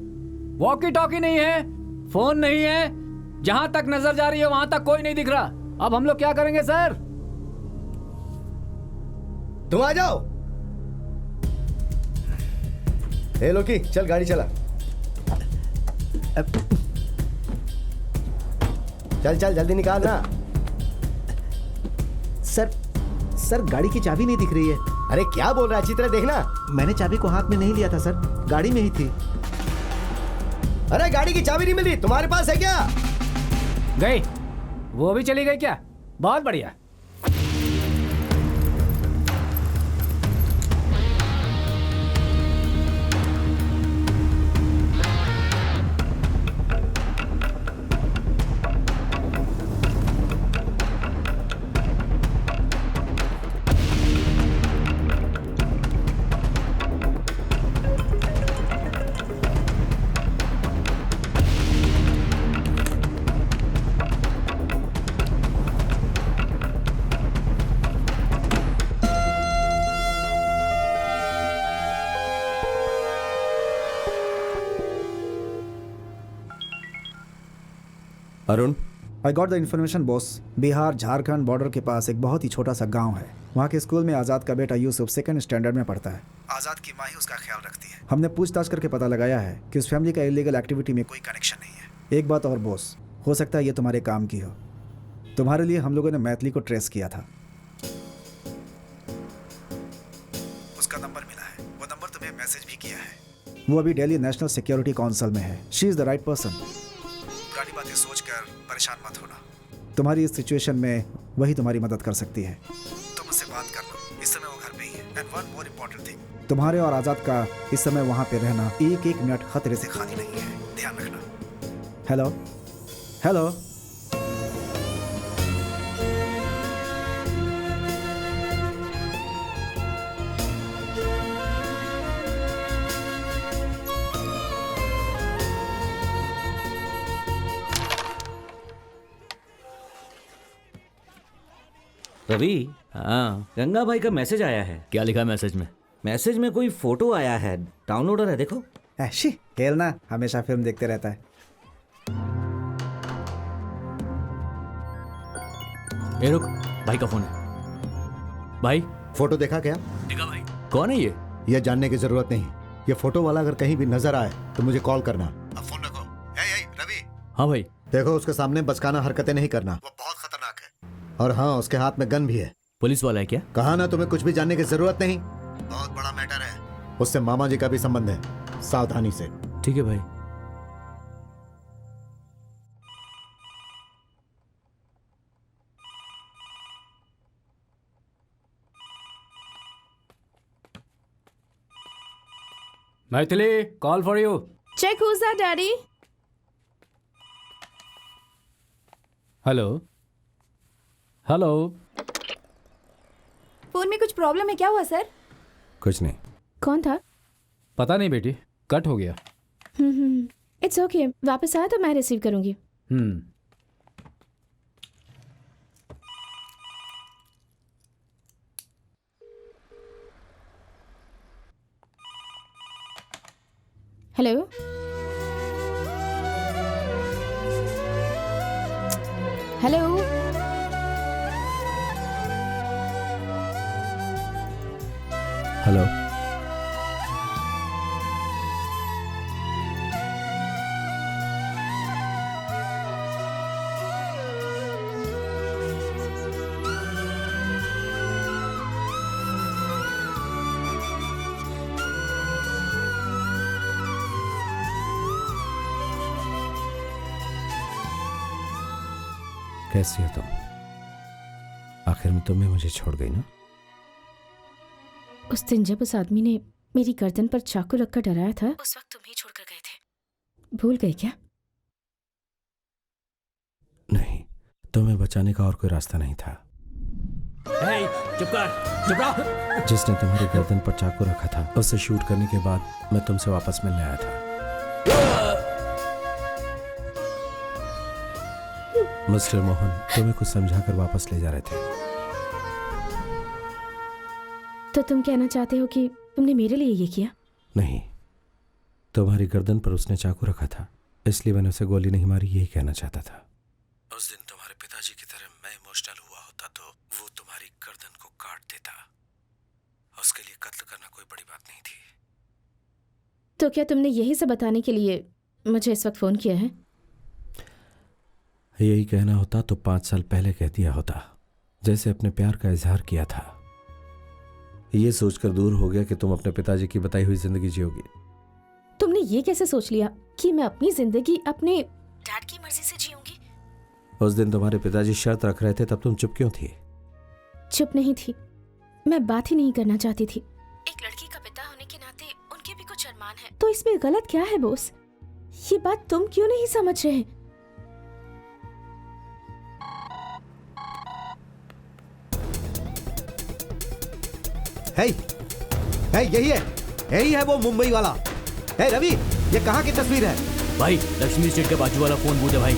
वॉकी टॉकी नहीं है, फोन नहीं है, जहां तक नजर जा रही है वहां तक कोई नहीं दिख रहा। अब हम लोग क्या करेंगे सर? तुम आ जाओ। ए लोकी, चल गाड़ी चला। चल चल जल्दी निकाल ना। सर गाड़ी की चाबी नहीं दिख रही है। अरे क्या बोल रहा है, अच्छी तरह देखना। मैंने चाबी को हाथ में नहीं लिया था सर, गाड़ी में ही थी। अरे गाड़ी की चाबी नहीं मिली, तुम्हारे पास है क्या? गई, वो भी चली गई क्या? बहुत बढ़िया। Arun, I got the information boss. Bihar Jharkhand border के पास एक बहुत ही छोटा सा गांव है। वहाँ के स्कूल में आज़ाद का बेटा यूसुफ 2nd स्टैंडर्ड में पढ़ता है। आज़ाद की माँ ही उसका ख्याल रखती है। हमने पूछताछ करके पता लगाया है कि उस फैमिली का इलीगल एक्टिविटी में कोई कनेक्शन नहीं है। एक बात और बॉस, हो सकता है ये तुम्हारे काम की हो। तुम्हारे लिए हम लोगों ने मैथिली को ट्रेस किया था, उसका नंबर मिला है। वो नंबर तुम्हें मैसेज भी किया है। वो अभी दिल्ली नेशनल सिक्योरिटी काउंसिल में है। She is the right person. पुरानी बातें सोचकर परेशान मत होना। तुम्हारी इस सिचुएशन में वही तुम्हारी मदद कर सकती है। तुम उससे बात कर लो, इस समय वो घर पे ही है। And one more important thing, तुम्हारे और आजाद का इस समय वहां पे रहना एक एक मिनट खतरे से खाली नहीं है, ध्यान रखना। Hello hello. रवि, हाँ, गंगा भाई का मैसेज आया है। क्या लिखा है मैसेज में? मैसेज में कोई फोटो आया है, डाउनलोडर है, देखो। ऐशी खेलना हमेशा फिल्म देखते रहता है। ए रुक, भाई का फोन है। भाई, फोटो देखा क्या? देखा भाई। कौन है ये? यह जानने की जरूरत नहीं। ये फोटो वाला अगर कहीं भी नजर आए तो मुझे कॉल करना। अब फोन रखो। रवि, हाँ भाई। देखो उसके सामने बचकाना हरकतें नहीं करना, वो बहुत खतरनाक है। और हाँ, उसके हाथ में गन भी है। पुलिस वाला है क्या? कहा ना, तुम्हें कुछ भी जानने की जरूरत नहीं। बहुत बड़ा मैटर है, उससे मामा जी का भी संबंध है, सावधानी से। ठीक है भाई। Maithili, call for you. Check who's that daddy. Hello hello. Phone में कुछ प्रॉब्लम है, क्या हुआ सर? कुछ नहीं। कौन था? पता नहीं बेटी, कट हो गया। इट्स ओके, वापस आया तो मैं रिसीव करूंगी। Hello, hello, hello. कैसी हो तुम? आखिर में तुम भी मुझे छोड़ गई ना? उस दिन जब उस आदमी ने मेरी गर्दन पर चाकू रखकर डराया था, उस वक्त तुम ही छोड़कर गए थे। भूल गए क्या? नहीं, तुम्हें बचाने का और कोई रास्ता नहीं था। चुप कर, चुप रहो। जिसने तुम्हारी गर्दन पर चाकू रखा था, उससे शूट करने के बाद मैं तुमसे वापस मिलने आया था। मिस्टर मोहन तुम्हें कुछ समझाकर वापस ले जा रहे थे। तो तुम कहना चाहते हो कि तुमने मेरे लिए ये किया? नहीं, तुम्हारी गर्दन पर उसने चाकू रखा था, इसलिए मैंने उसे गोली नहीं मारी, यही कहना चाहता था। उस दिन तुम्हारे पिताजी की तरह मैं इमोशनल हुआ होता तो वो तुम्हारी गर्दन को काट देता। उसके लिए कत्ल करना कोई बड़ी बात नहीं थी। तो क्या तुमने यही सब बताने के लिए मुझे इस वक्त फोन किया है? यही कहना होता तो 5 साल पहले कह दिया होता, जैसे अपने प्यार का इजहार किया था। ये सोचकर दूर हो गया कि तुम अपने पिताजी की बताई हुई जिंदगी जियोगी। तुमने ये कैसे सोच लिया कि मैं अपनी जिंदगी अपने डैड की मर्जी से जीऊंगी? उस दिन तुम्हारे पिताजी शर्त रख रहे थे, तब तुम चुप क्यों थी? चुप नहीं थी, मैं बात ही नहीं करना चाहती थी। एक लड़की का पिता होने के नाते उनके भी कुछ अरमान है, तो इसमें गलत क्या है बॉस? ये बात तुम क्यों नहीं समझ रहे? है, यही है वो मुंबई वाला। है रवि, ये कहाँ की तस्वीर है? भाई, लक्ष्मी स्ट्रीट के बाजू वाला फोन बूथ है भाई।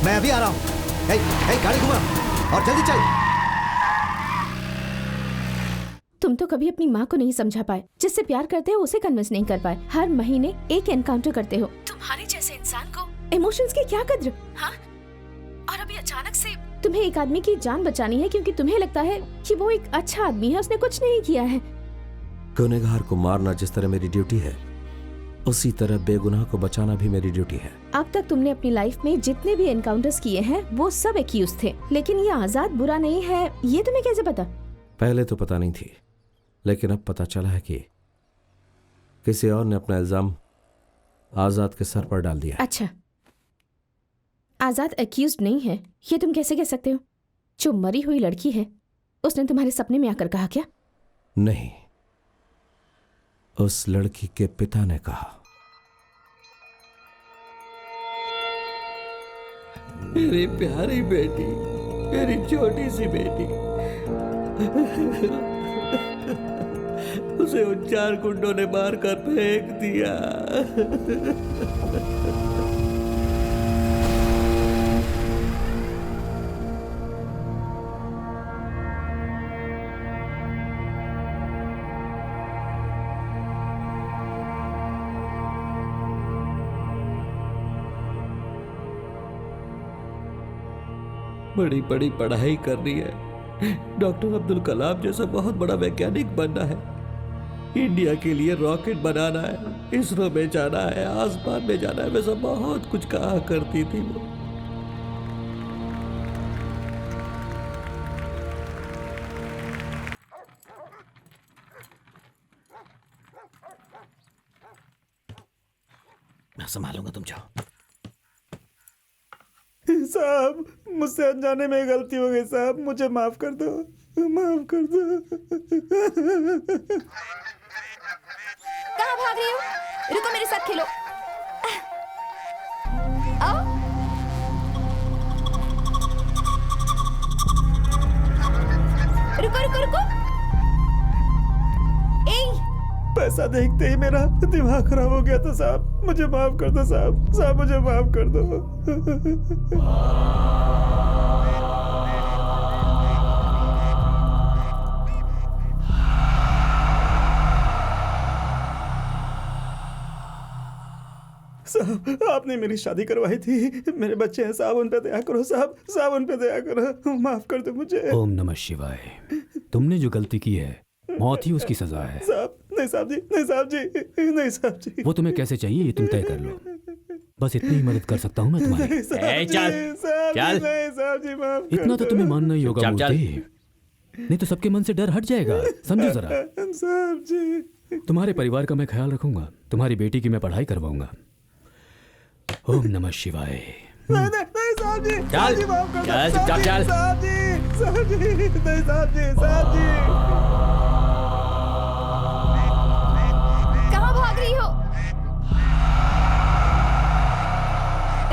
मैं अभी आ रहा हूँ। है, गाड़ी घुमा और जल्दी चल। तुम तो कभी अपनी माँ को नहीं समझा पाए, जिससे प्यार करते हो उसे कन्विंस नहीं कर पाए। हर महीने एक एनकाउंटर करते हो। तुम्हारे जैसे इंसान को इमोशंस की क्या कद्र? हाँ? और अभी अचानक से तुम्हें एक आदमी की जान बचानी है क्योंकि तुम्हें लगता है कि वो एक अच्छा आदमी है, उसने कुछ नहीं किया है। गुनहगार को मारना जिस तरह मेरी ड्यूटी है, उसी तरह बेगुनाह को बचाना भी मेरी ड्यूटी है। अब तक तुमने अपनी लाइफ में जितने भी एनकाउंटर्स किए हैं वो सब एक्यूज थे, लेकिन ये आजाद बुरा नहीं है, ये तुम्हें कैसे पता? पहले तो पता नहीं थी, लेकिन अब पता चला है कि किसी और ने अपना इल्जाम आजाद के सर पर डाल दिया। अच्छा, आजाद एक्यूज्ड नहीं है, ये तुम कैसे कह सकते हो? जो मरी हुई लड़की है उसने तुम्हारे सपने में आकर कहा क्या? नहीं, उस लड़की के पिता ने कहा। मेरी प्यारी बेटी, मेरी छोटी सी बेटी, उसे उन 4 गुंडों ने मारकर फेंक दिया। बड़ी बड़ी पढ़ाई करनी है, डॉक्टर अब्दुल कलाम जैसा बहुत बड़ा वैज्ञानिक बनना है, इंडिया के लिए रॉकेट बनाना है, इसरो में जाना है, आसमान में जाना है, वैसा बहुत कुछ कहा करती थी वो। मैं संभालूंगा, तुम जाओ। साहब, मुझसे अनजाने में गलती हो गई साहब, मुझे माफ कर दो, माफ कर दो। कहाँ भाग रही हो? रुको, मेरे साथ खेलो। आओ। रुको रुको रुको। पैसा देखते ही मेरा दिमाग खराब हो गया था साहब, मुझे माफ कर दो साहब, साहब मुझे माफ कर दो। साहब, आपने मेरी शादी करवाई थी, मेरे बच्चे हैं साहब, उन पे दया करो साहब, साहब उन पे दया करो, माफ कर दो मुझे। ओम नमः शिवाय। तुमने जो गलती की है, मौत ही उसकी सजा है। साहब, नहीं साहब जी, नहीं साहब जी, नहीं साहब जी। वो तुम्हें कैसे चाहिए ये तुम तय कर लो, बस इतनी ही मदद कर सकता हूँ मैं तुम्हारी। इतना तो तुम्हें मानना ही होगा मूर्ति, नहीं तो सबके मन से डर हट जाएगा, समझो जरा। साहब जी, तुम्हारे परिवार का मैं ख्याल रखूंगा, तुम्हारी बेटी की मैं पढ़ाई करवाऊंगा। ओम नमः शिवाय। नहीं साहब जी, चल, जी माफ कर दो, चल, साहब जी, चल। साहब जी, साहब जी, नहीं साहब जी, साहब जी। कहाँ भाग रही हो?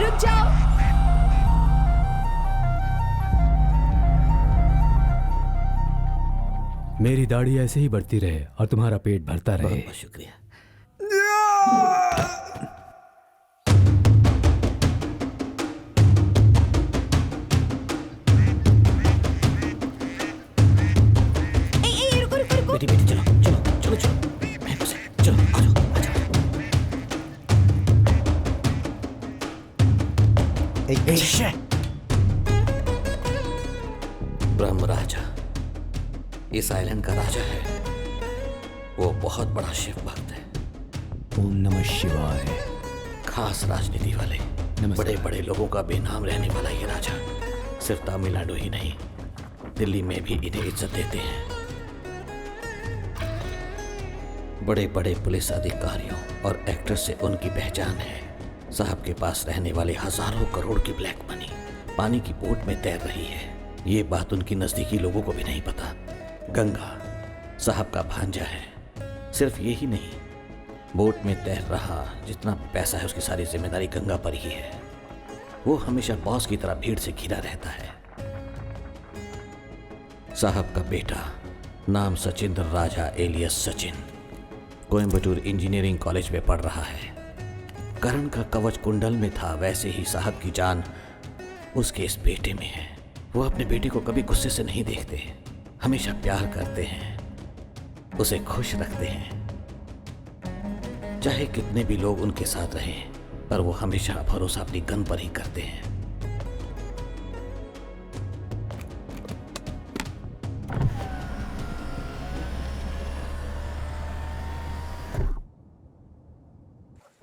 रुक जाओ। मेरी दाढ़ी ऐसे ही बढ़ती रहे और तुम्हारा पेट भरता रहे। बहुत शुक्रिया। बेटी बेटी चलो चलो चलो चलो, मैं बस चलो, आ जाओ आ जाओ। ब्रह्म राजा इस आइलैंड का राजा है, वो बहुत बड़ा शिव भक्त है। ओम नमः शिवाय। खास राजनीति वाले, बड़े बड़े लोगों का बेनाम रहने वाला ये राजा सिर्फ तमिलनाडु ही नहीं, दिल्ली में भी इन्हें इज्जत देते हैं। बड़े बड़े पुलिस अधिकारियों और एक्टर से उनकी पहचान है। साहब के पास रहने वाले हजारों करोड़ की ब्लैक मनी पानी की बोट में तैर रही है, ये बात उनकी नजदीकी लोगों को भी नहीं पता। गंगा साहब का भांजा है। सिर्फ ये ही नहीं, बोट में तैर रहा जितना पैसा है उसकी सारी जिम्मेदारी गंगा पर ही है। वो हमेशा बॉस की तरह भीड़ से घिरा रहता है। साहब का बेटा नाम Sachindra Raja alias Sachin Coimbatore engineering college में पढ़ रहा है। करण का कवच कुंडल में था, वैसे ही साहब की जान उसके इस बेटे में है। वो अपने बेटे को कभी गुस्से से नहीं देखते, हमेशा प्यार करते हैं, उसे खुश रखते हैं। चाहे कितने भी लोग उनके साथ रहें, पर वो हमेशा भरोसा अपनी गन पर ही करते हैं।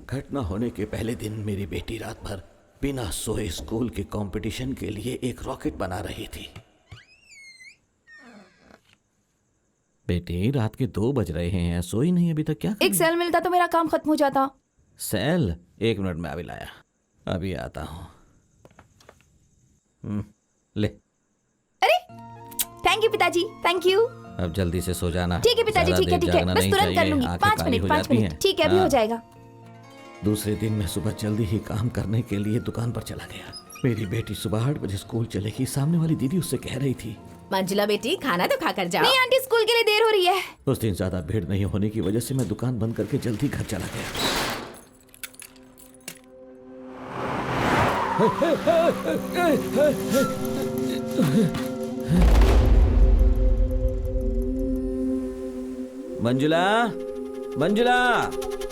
घटना होने के पहले दिन मेरी बेटी रात भर बिना सोए स्कूल के कंपटीशन के लिए एक रॉकेट बना रही थी। बेटी, रात के 2 बज रहे हैं, सोई नहीं अभी तक? क्या एक सेल मिलता तो मेरा काम खत्म हो जाता। सेल? 1 मिनट में अभी लाया, अभी आता हूं। ले। अरे थैंक यू पिताजी, थैंक यू। अब जल्दी से सो जाना। ठीक है पिताजी, ज़्यादा ठीक है देर ठीक है, जागना बस नहीं तुरंत कर चाहिए, लूंगी। आंखें 5 काली मिनट हो 5 जाती मिनट हैं। ठीक है, अभी हो हाँ। जाएगा। दूसरे दिन मैं सुबह जल्दी ही काम करने के लिए दुकान पर चला गया। मेरी बेटी सुबह 8 बजे स्कूल चलेगी। सामने वाली दीदी उससे कह रही थी, मंजुला बेटी खाना तो खा कर जाओ। नहीं आंटी, स्कूल के लिए देर हो रही है। उस दिन ज्यादा भीड़ नहीं होने की वजह से मैं दुकान बंद करके जल्दी घर चला गया। मंजुला, मंजुला।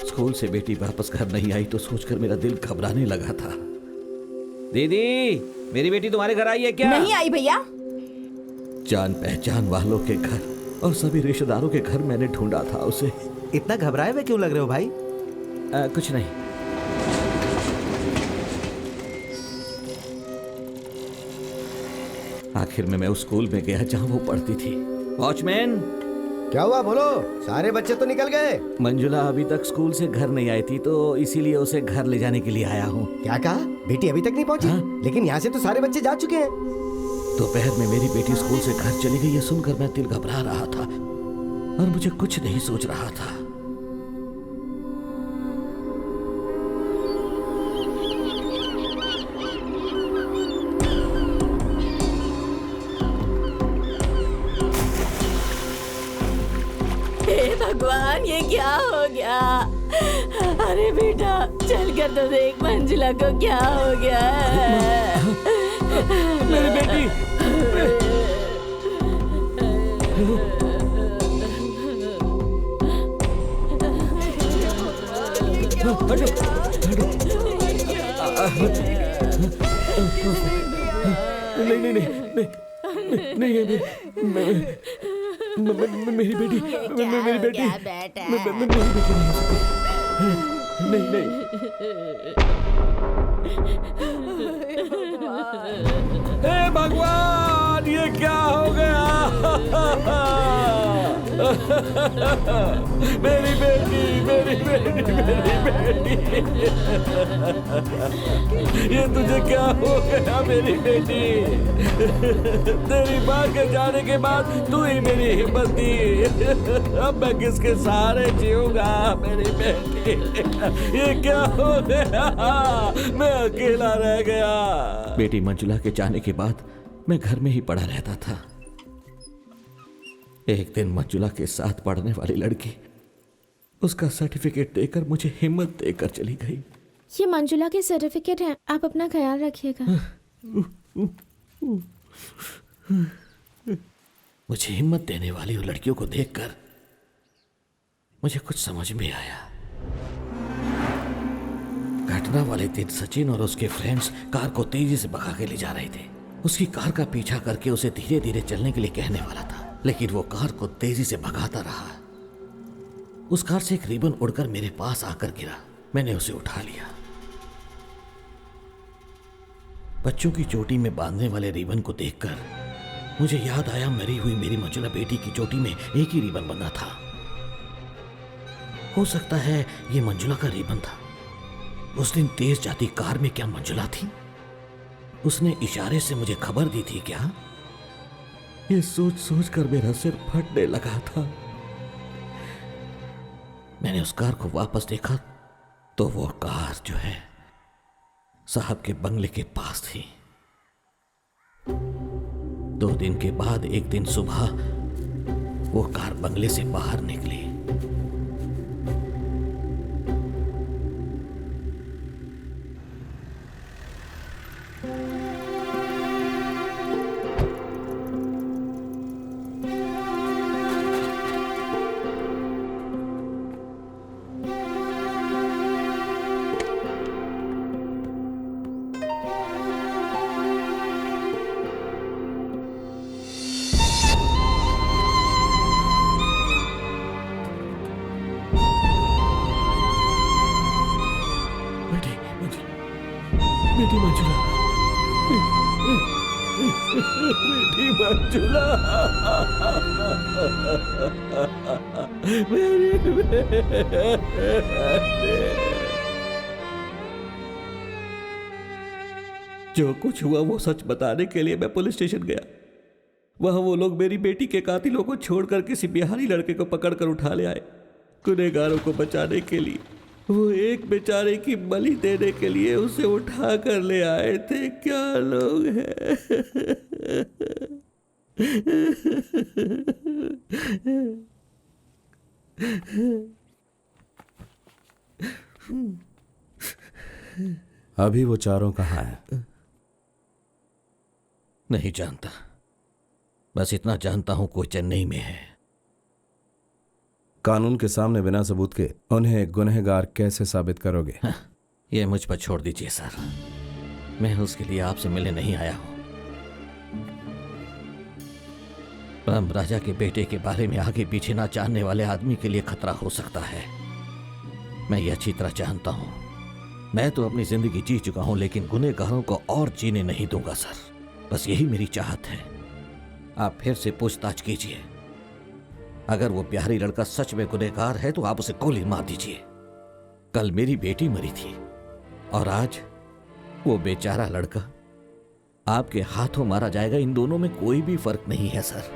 स्कूल से बेटी वापस घर नहीं आई तो सोचकर मेरा दिल घबराने लगा था। दीदी, मेरी बेटी तुम्हारे घर आई है क्या? नहीं आई भैया। जान पहचान वालों के घर और सभी रिश्तेदारों के घर मैंने ढूंढा था उसे। इतना घबराए हुए क्यों लग रहे हो भाई? कुछ नहीं। आखिर में मैं उस स्कूल में गया जहां वो पढ़ती थी। वॉचमैन, क्या हुआ बोलो? सारे बच्चे तो निकल गए। मंजुला अभी तक स्कूल से घर नहीं आई थी तो इसीलिए उसे घर ले जाने के लिए आया हूँ। क्या कहा? बेटी अभी तक नहीं पहुंची? हाँ? लेकिन यहाँ से तो सारे बच्चे जा चुके हैं। दोपहर में मेरी बेटी स्कूल से घर चली गई, ये सुनकर मैं दिल घबरा रहा था और मुझे कुछ नहीं सोच रहा था। हे भगवान, ये क्या हो गया? अरे बेटा चल कर तो देख मंजुला को क्या हो गया है। मेरी बेटी। नहीं नहीं नहीं नहीं नहीं मेरी बेटी, मेरी बेटी, मेरी बेटी नहीं, नहीं। हे भगवान, ये क्या हो गया? मेरी बेटी, मेरी बेटी, मेरी बेटी। ये तुझे क्या हो गया मेरी बेटी? तेरी माँ के जाने के बाद तू ही मेरी हिम्मत दी। अब मैं किसके सहारे जीऊंगा मेरी बेटी? ये क्या हो गया? मैं अकेला रह गया। बेटी मंजुला के जाने के बाद मैं घर में ही पड़ा रहता था। एक दिन मंजुला के साथ पढ़ने वाली लड़की उसका सर्टिफिकेट देकर मुझे हिम्मत देकर चली गई। ये मंजुला के सर्टिफिकेट हैं, आप अपना ख्याल रखिएगा। मुझे हिम्मत देने वाली उन लड़कियों को देखकर मुझे कुछ समझ में आया। घटना वाले दिन सचिन और उसके फ्रेंड्स कार को तेजी से भगा के ले जा रहे थे। उसकी कार का पीछा करके उसे धीरे धीरे चलने के लिए कहने वाला था, लेकिन वो कार को तेजी से भगाता रहा। उस कार से एक रिबन उड़कर मेरे पास आकर गिरा। मैंने उसे उठा लिया। बच्चों की चोटी में बांधने वाले रिबन को देखकर मुझे याद आया, मरी हुई मेरी मंजुला बेटी की चोटी में एक ही रिबन बंधा था। हो सकता है ये मंजुला का रिबन था। उस दिन तेज जाती कार में क्या मंजुला थी? उसने इशारे से मुझे खबर दी थी क्या? ये सोच सोच कर मेरा सिर फटने लगा था। मैंने उस कार को वापस देखा तो वो कार जो है साहब के बंगले के पास थी। 2 दिन के बाद एक दिन सुबह वो कार बंगले से बाहर निकली। बेटी मंजुला, बेटी मंजुला, जो कुछ हुआ वो सच बताने के लिए मैं पुलिस स्टेशन गया। वहां वो लोग मेरी बेटी के कातिलों को छोड़कर किसी बिहारी लड़के को पकड़कर उठा ले आए। गुनहगारों को बचाने के लिए वो एक बेचारे की बलि देने के लिए उसे उठा कर ले आए थे। क्या लोग हैं। अभी वो चारों कहाँ हैं? नहीं जानता, बस इतना जानता हूं कोई चेन्नई में है। कानून के सामने बिना सबूत के उन्हें गुनहगार कैसे साबित करोगे? ये मुझ पर छोड़ दीजिए सर, मैं उसके लिए आपसे मिलने नहीं आया हूं। राम राजा के बेटे के बारे में आगे पीछे ना जानने वाले आदमी के लिए खतरा हो सकता है। मैं ये अच्छी तरह जानता हूं। मैं तो अपनी जिंदगी जी चुका हूं, लेकिन गुनहगारों को और जीने नहीं दूंगा सर। बस यही मेरी चाहत है। आप फिर से पूछताछ कीजिए। अगर वो बिहारी लड़का सच में गुनहगार है तो आप उसे गोली मार दीजिए। कल मेरी बेटी मरी थी और आज वो बेचारा लड़का आपके हाथों मारा जाएगा। इन दोनों में कोई भी फर्क नहीं है सर।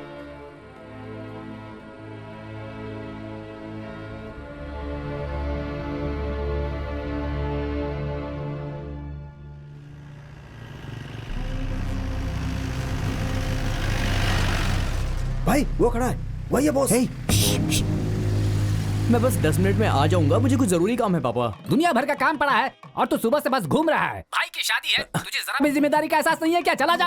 भाई वो खड़ा है, वही है बॉस। मैं बस 10 मिनट में आ जाऊंगा, मुझे कुछ जरूरी काम है पापा। दुनिया भर का काम पड़ा है और तू सुबह से बस घूम रहा है। भाई की शादी है, तुझे जरा भी जिम्मेदारी का एहसास नहीं है क्या? चला जा।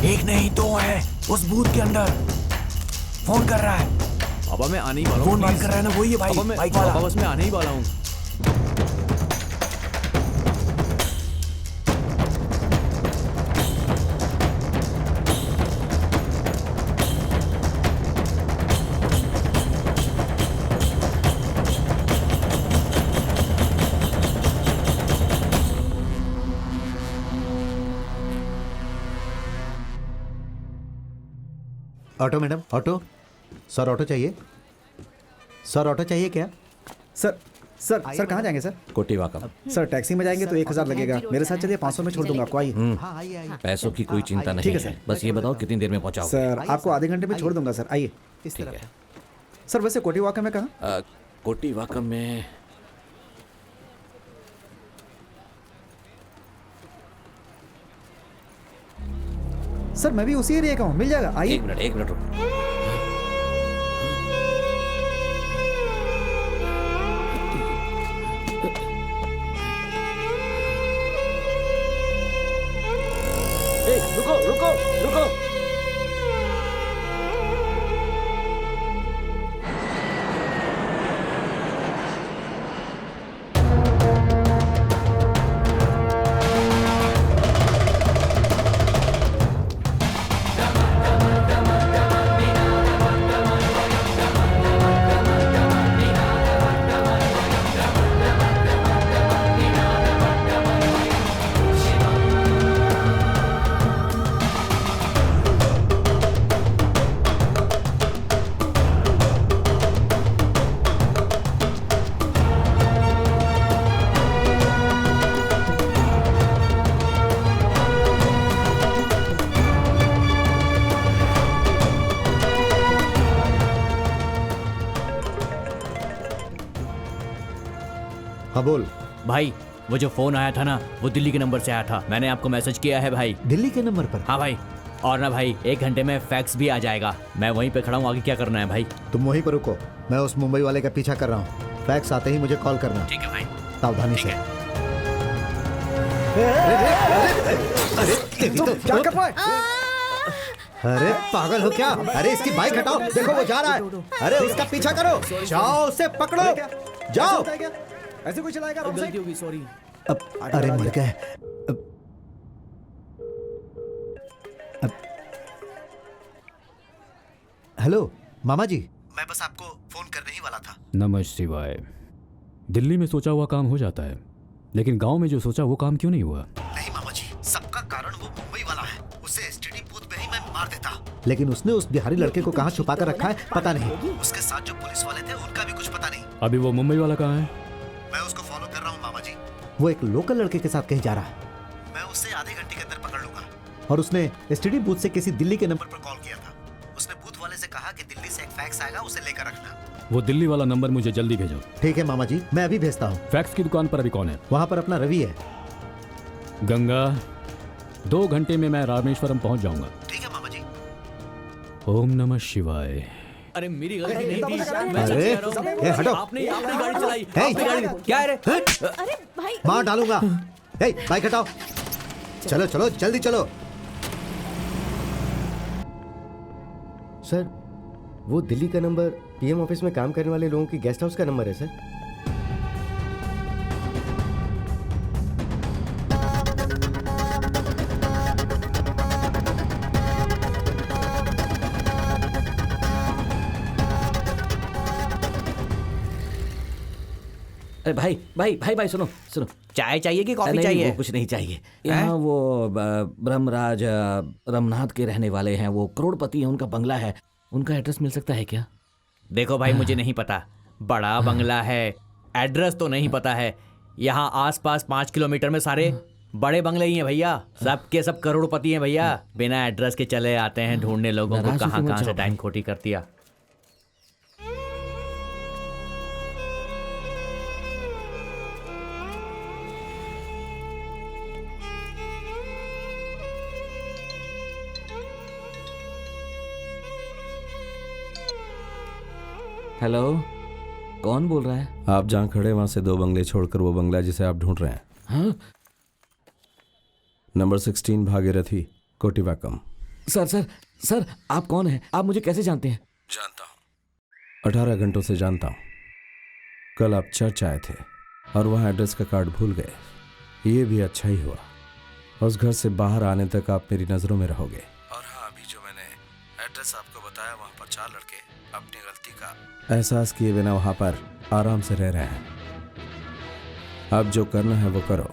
एक नहीं दो है उस बूथ के अंदर। फोन कर रहा है। पापा मैं आने ही वाला हूँ। फोन बात कर रहा है ना, वही है भाई। पापा बस मैं आने ही वाला हूँ। Auto madam, auto. Sir auto चाहिए? सर ऑटो चाहिए क्या? सर सर सर कहाँ जाएंगे सर? कोटीवाकम। सर टैक्सी में जाएंगे तो 1000 लगेगा। मेरे साथ चलिए, 500 में छोड़ दूंगा आपको। आइए। पैसों की कोई चिंता नहीं ठीक है है। सर। बस ये बताओ कितनी देर में पहुंचाओ? सर आपको आधे घंटे में छोड़ दूंगा सर। आइए। ठीक है। सर वैसे कोटीवाकम में कहाँ? कोटीवाकम में सर मैं भी उसी एरिया का हूँ, मिल जाएगा। आइए। एक मिनट रुको। रुको रुको रुको। हाँ बोल भाई वो जो फोन आया था ना, वो दिल्ली के नंबर से आया था। मैंने आपको मैसेज किया है भाई। दिल्ली के नंबर पर? हाँ भाई। और ना भाई 1 घंटे में फैक्स भी आ जाएगा। मैं वहीं पे खड़ा हूँ, आगे क्या करना है भाई? तुम वहीं पर रुको, मैं उस मुंबई वाले का पीछा कर रहा हूँ। फैक्स आते ही मुझे कॉल करना। ठीक है भाई। सावधानी से। क्या कर रहा है? अरे पागल हो क्या? अरे इसकी बाइक हटाओ, देखो वो जा रहा है। अरे उसका पीछा करो, जाओ उसे पकड़ो, जाओ। ऐसे कोई चलाएगा? गलती होगी, सॉरी। अरे मर गए। हेलो मामा जी, मैं बस आपको फोन करने ही वाला था। नमः शिवाय। दिल्ली में सोचा हुआ काम हो जाता है, लेकिन गांव में जो सोचा वो काम क्यों नहीं हुआ? नहीं मामा जी, सबका कारण वो मुंबई वाला है। उसे एसटीडी बूथ पे ही मैं मार देता, लेकिन उसने उस बिहारी लड़के को कहाँ छुपा कर रखा है पता नहीं। उसके साथ जो पुलिस वाले थे उनका भी कुछ पता नहीं। अभी वो मुंबई वाला कहाँ है? मैं उसको फॉलो कर रहा हूँ मामा जी। वो एक लोकल लड़के के साथ कहीं जा रहा है। उससे आधे घंटे के अंदर पकड़ लूंगा। और उसने एसटीडी बूथ से किसी दिल्ली के नंबर पर कॉल किया था। उसने बूथ वाले से कहा कि दिल्ली से एक फैक्स आएगा, उसे लेकर रखना। वो दिल्ली वाला नंबर मुझे जल्दी भेजो। ठीक है मामा जी, मैं अभी भेजता हूँ। फैक्स की दुकान पर अभी कौन है? वहाँ पर अपना रवि है। गंगा, 2 घंटे में मैं रामेश्वरम पहुंच जाऊंगा। ठीक है मामा जी। ओम नमः शिवाय। अरे मेरी गलती नहीं थी, मैं अरे, सच कह रहा हूँ। ए, हटो। आपने गाड़ी चलाई, हे, आपने गाड़ी क्या है रे? अरे भाई मार डालूंगा। हे, बाइक हटाओ। चलो चलो जल्दी चलो। सर, वो दिल्ली का नंबर पीएम ऑफिस में काम करने वाले लोगों की गेस्ट हाउस का नंबर है सर। अरे भाई भाई भाई भाई सुनो सुनो। चाय चाहिए कि कॉफी नहीं, चाहिए? वो कुछ नहीं चाहिए। यहाँ वो ब्रह्मराज रमनाथ के रहने वाले हैं, वो करोड़पति हैं, उनका बंगला है। उनका एड्रेस मिल सकता है क्या? देखो भाई, मुझे नहीं पता। बड़ा बंगला है, एड्रेस तो नहीं पता है। यहाँ आसपास 5 किलोमीटर में सारे बड़े बंगले ही हैं भैया। सब के सब करोड़पति हैं भैया। बिना एड्रेस के चले आते हैं ढूंढने लोगों को, नाराज कहाँ मत कहाँ से जाओ टाइम भाई। खोटी कर दिया। हेलो, कौन बोल रहा है? आप जहाँ खड़े वहाँ से 2 बंगले छोड़कर वो बंगला जिसे आप ढूंढ रहे हैं। हाँ number 16 Bhagirathi, Kotivakkam. Sir sir sir, आप कौन हैं? आप मुझे कैसे जानते हैं? जानता हूँ, 18 घंटों से जानता हूँ। कल आप चर्च आए थे और वहाँ एड्रेस का कार्ड भूल गए। ये भी अच्छा ही हुआ। उस घर से बाहर आने तक आप मेरी नज़रों में रहोगे। और हाँ, अभी जो मैंने एड्रेस आपको बताया, वहाँ पर 4 लड़के अपनी गलती का एहसास किए बिना वहाँ पर आराम से रह रहे हैं। अब जो करना है वो करो।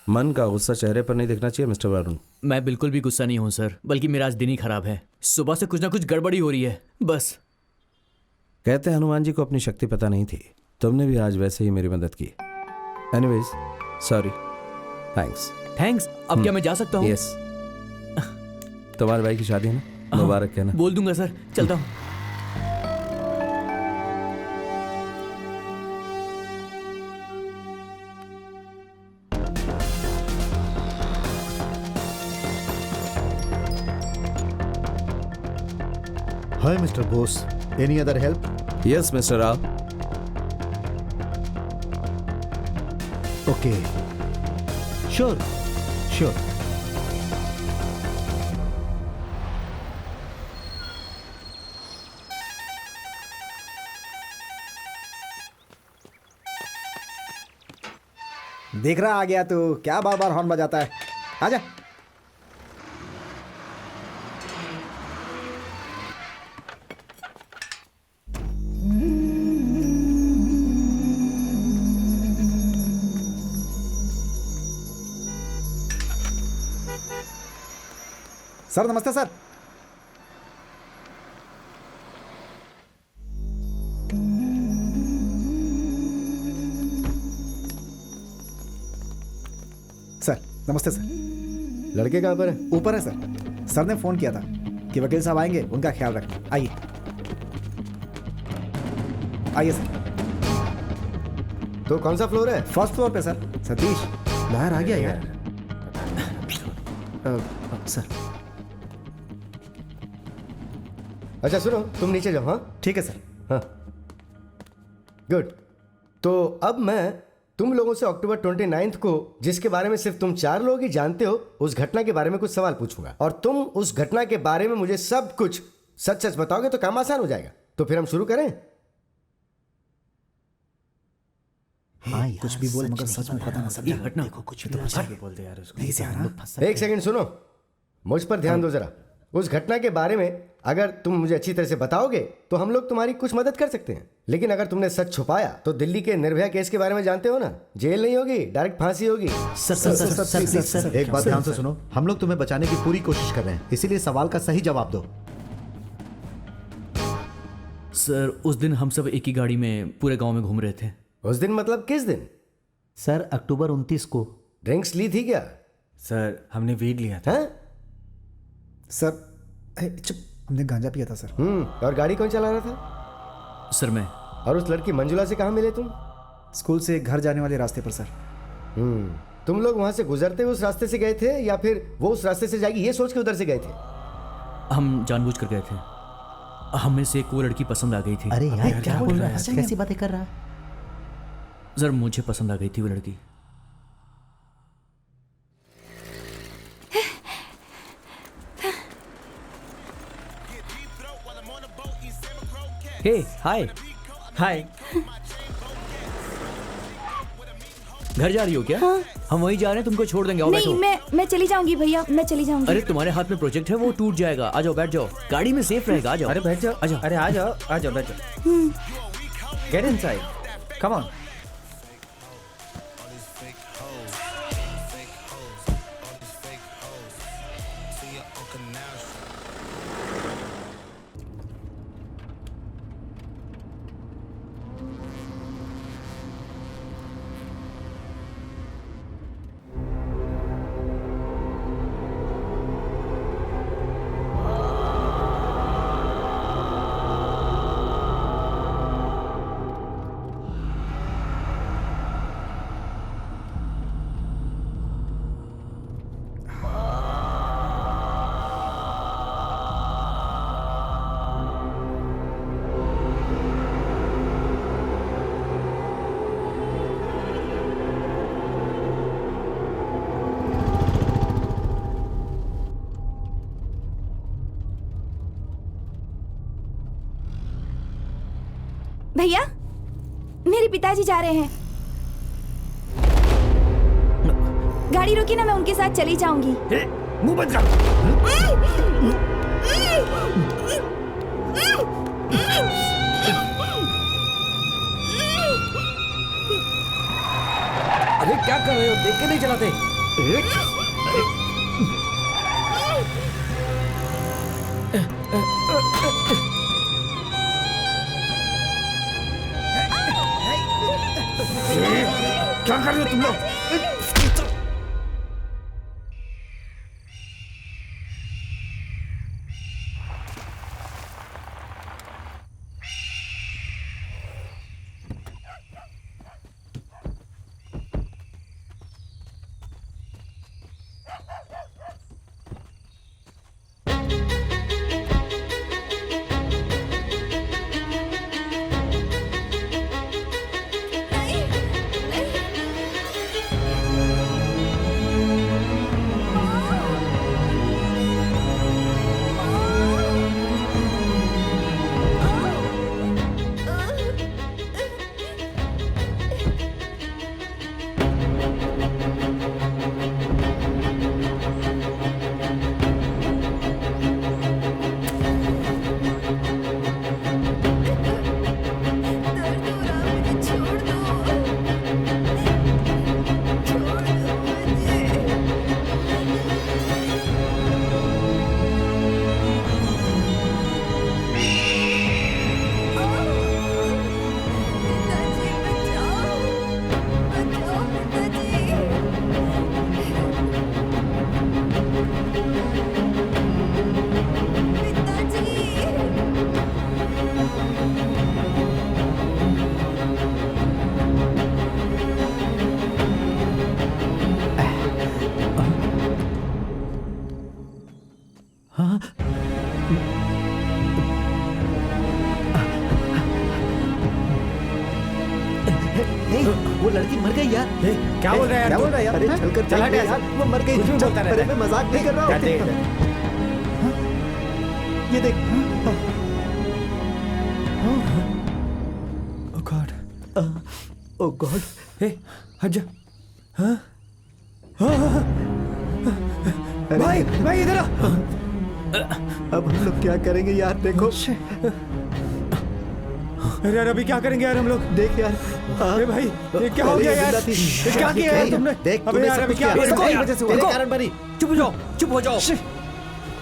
मन का गुस्सा चेहरे पर नहीं दिखना चाहिए मिस्टर वरुण। मैं बिल्कुल भी गुस्सा नहीं हूँ सर, बल्कि मेरा आज दिन ही खराब है। सुबह से कुछ ना कुछ गड़बड़ी हो रही है बस। कहते हैं हनुमान जी को अपनी शक्ति पता नहीं थी। तुमने भी आज वैसे ही मेरी मदद की। Anyways, sorry, thanks. थैंक्स? अब क्या मैं जा सकता हूँ? यस। तुम्हारे भाई की शादी है ना, मुबारक कहना। बोल दूंगा सर, चलता हूँ। हाय mister Bose, any other help? Yes mister Rao. Okay, sure sure. देख रहा आ गया तू, क्या बार बार हॉर्न बजाता है? आजा। सर नमस्ते सर। सर नमस्ते सर। लड़के कहाँ पर है? ऊपर है सर। सर ने फोन किया था कि वकील साहब आएंगे, उनका ख्याल रखना। आइए आइए सर। तो कौन सा फ्लोर है? फर्स्ट फ्लोर पे सर। सतीश बाहर आ गया यार। सर अच्छा सुनो, तुम नीचे जाओ। हाँ ठीक है सर। हाँ गुड। तो अब मैं तुम लोगों से अक्टूबर 29 को, जिसके बारे में सिर्फ तुम 4 लोग ही जानते हो, उस घटना के बारे में कुछ सवाल पूछूंगा और तुम उस घटना के बारे में मुझे सब कुछ सच सच बताओगे तो काम आसान हो जाएगा। तो फिर हम शुरू करें? हाँ कुछ भी बोल, मगर सच में पता ना सब। ये घटना देखो कुछ भी तो बोल दे यार उसको। नहीं से यार। एक सेकंड सुनो, मुझ पर ध्यान दो जरा। उस घटना के बारे में अगर तुम मुझे अच्छी तरह से बताओगे तो हम लोग तुम्हारी कुछ मदद कर सकते हैं। लेकिन अगर तुमने सच छुपाया तो दिल्ली के निर्भया केस के बारे में जानते हो ना, जेल नहीं होगी, डायरेक्ट फांसी होगी। सर एक बात ध्यान से सुनो, हम लोग तुम्हें बचाने की पूरी कोशिश कर रहे हैं, इसीलिए सवाल का सही जवाब दो। सर उस दिन हम सब एक ही गाड़ी में पूरे गांव में घूम रहे थे। उस दिन मतलब किस दिन? सर अक्टूबर 29 को। ड्रिंक्स ली थी क्या? सर हमने वीड लिया था। हाँ? सर चुप, हमने गांजा पिया था सर। और गाड़ी कौन चला रहा था? सर मैं। और उस लड़की मंजुला से कहाँ मिले तुम? स्कूल से घर जाने वाले रास्ते पर सर। तुम लोग वहां से गुजरते हुए उस रास्ते से गए थे या फिर वो उस रास्ते से जाएगी ये सोच के उधर से गए थे? हम जानबूझ कर गए थे। हमें से एक वो लड़की पसंद आ गई थी। अरे यार क्या बोल रहा है, कैसी बातें कर रहा है? सर मुझे पसंद आ गई थी वो लड़की। हे हाय हाय। घर जा रही हो क्या? हाँ। हम वहीं जा रहे हैं, तुमको छोड़ देंगे। आओ नहीं, बैठो। मैं चली जाऊंगी भैया, मैं चली जाऊंगी। अरे तुम्हारे हाथ में प्रोजेक्ट है, वो टूट जाएगा। आ जाओ बैठ जाओ, गाड़ी में सेफ रहेगा। आ जाओ। अरे बैठ जाओ। आ जाओ। अरे आ जाओ बैठ जाओ। Get inside, come on. भैया मेरे पिताजी जा रहे हैं। गाड़ी रोकी ना, मैं उनके साथ चली जाऊंगी। मुंह बंद कर। अरे क्या कर रहे हो, देख के नहीं चलाते? क्या कर रहे हो तुम लोग? वो लड़की मर गई यार। क्या बोल रहा है यार? क्या बोल रहा है यार? अरे चलकर चला देख ले यार, यार। वो मर गई। कुछ भी बोलता रहता है। मैं मजाक नहीं कर रहा हूँ। ये देख। ओह गॉड, ओह गॉड। हे हट जा। हाँ भाई इधर आ। अब हम लोग क्या करेंगे यार? देखो। अरे यार अभी क्या करेंगे यार हम लोग? देख यार। अरे भाई ये क्या हो गया यार? ये क्या किया यार तुमने? देख अबे यार अभी क्या? तेरी वजह से हुआ। तेरे कारण बनी। चुप हो जाओ, चुप हो जाओ।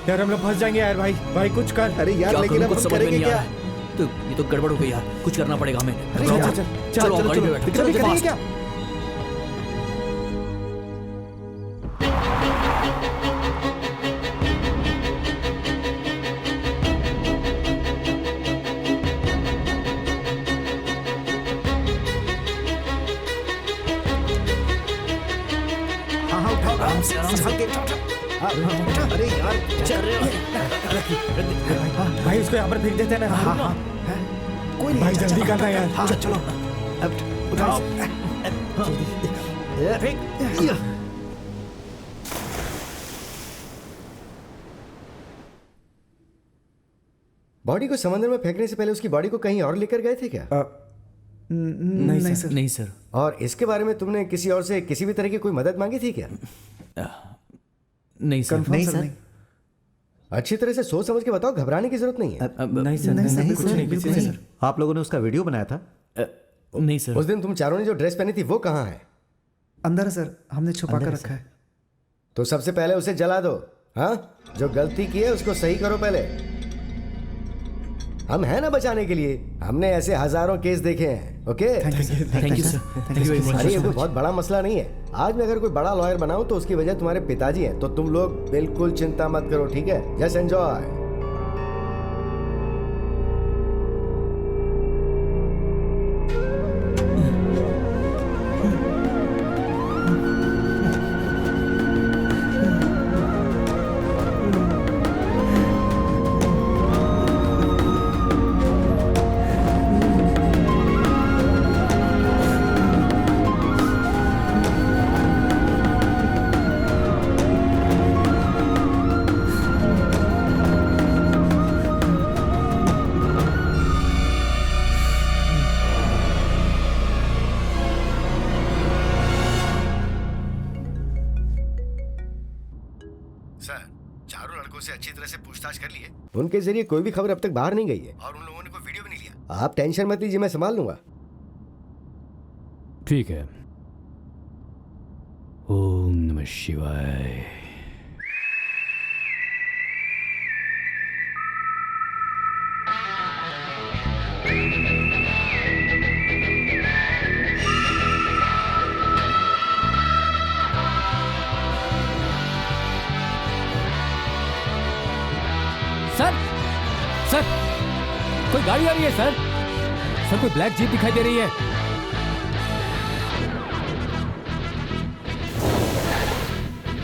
यार हम लोग फंस जाएंगे यार। भाई कुछ कर। अरे यार क्या लेकिन करूं, अब कुछ हम समझ में करेंगे नहीं आ क्या? रहा तो ये तो गड़बड़ हो गई यार, कुछ करना पड़ेगा हमें। चलो गाड़ी पे बैठो, करेंगे fast। क्या? आराम से अरे यार भाई उसको यहाँ पर फेंक देते हैं ना। हाँ हाँ कोई नहीं, भाई जल्दी करना यार। हाँ चलो अब उठाओ। बॉडी को समंदर में फेंकने से पहले उसकी बॉडी को कहीं और लेकर गए थे क्या? नहीं सर। नहीं सर। और इसके बारे में तुमने किसी और से किसी भी तरह की कोई मदद मांगी थी क्या? नहीं सर। नहीं सर। अच्छी तरह से सोच समझ के बताओ, घबराने की जरूरत नहीं है। नहीं सर, नहीं कुछ नहीं, बिल्कुल नहीं सर। आप लोगों ने उसका वीडियो बनाया था? नहीं सर। उस दिन तुम चारों ने जो ड्रेस पहनी थी वो कहाँ है? अंदर है सर, हमने छुपा कर रखा है। तो सबसे पहले उसे जला दो। हाँ, जो गलती की है उसको सही करो पहले। हम हैं ना बचाने के लिए, हमने ऐसे हजारों केस देखे हैं। Okay thank you sir, thank you very much. अरे ये कोई बहुत बड़ा मसला नहीं है। आज मैं अगर कोई बड़ा लॉयर बनाऊं तो उसकी वजह तुम्हारे पिताजी हैं। तो तुम लोग बिल्कुल चिंता मत करो, ठीक है? Just enjoy. सर, चारों लड़कों से अच्छी तरह से पूछताछ कर ली है। उनके जरिए कोई भी खबर अब तक बाहर नहीं गई है और उन लोगों ने कोई वीडियो भी नहीं लिया। आप टेंशन मत लीजिए, मैं संभाल लूंगा। ठीक है। ओम नमः शिवाय। सर, सर, कोई गाड़ी आ रही है सर। सर, कोई ब्लैक जीप दिखाई दे रही है।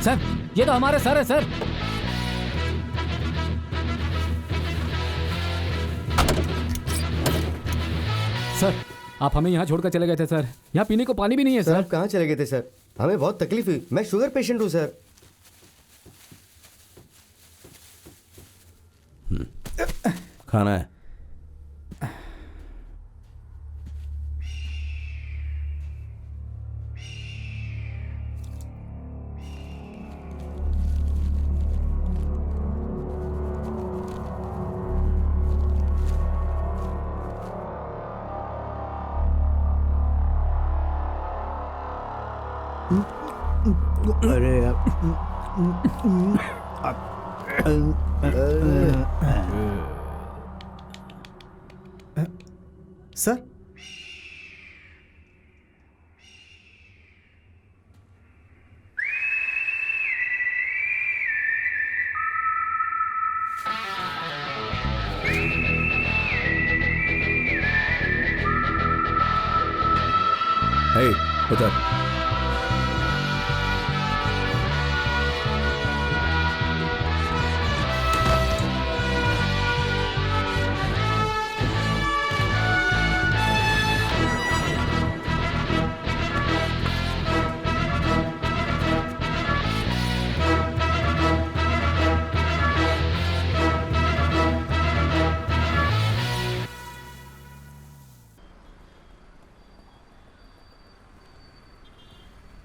सर, ये तो हमारे सर है सर। सर, आप हमें यहाँ छोड़कर चले गए थे सर। यहाँ पीने को पानी भी नहीं है सर। सर। आप कहाँ चले गए थे सर? हमें बहुत तकलीफ हुई। मैं शुगर पेशेंट हूँ सर। खाना है। अरे सर, हे, उधर।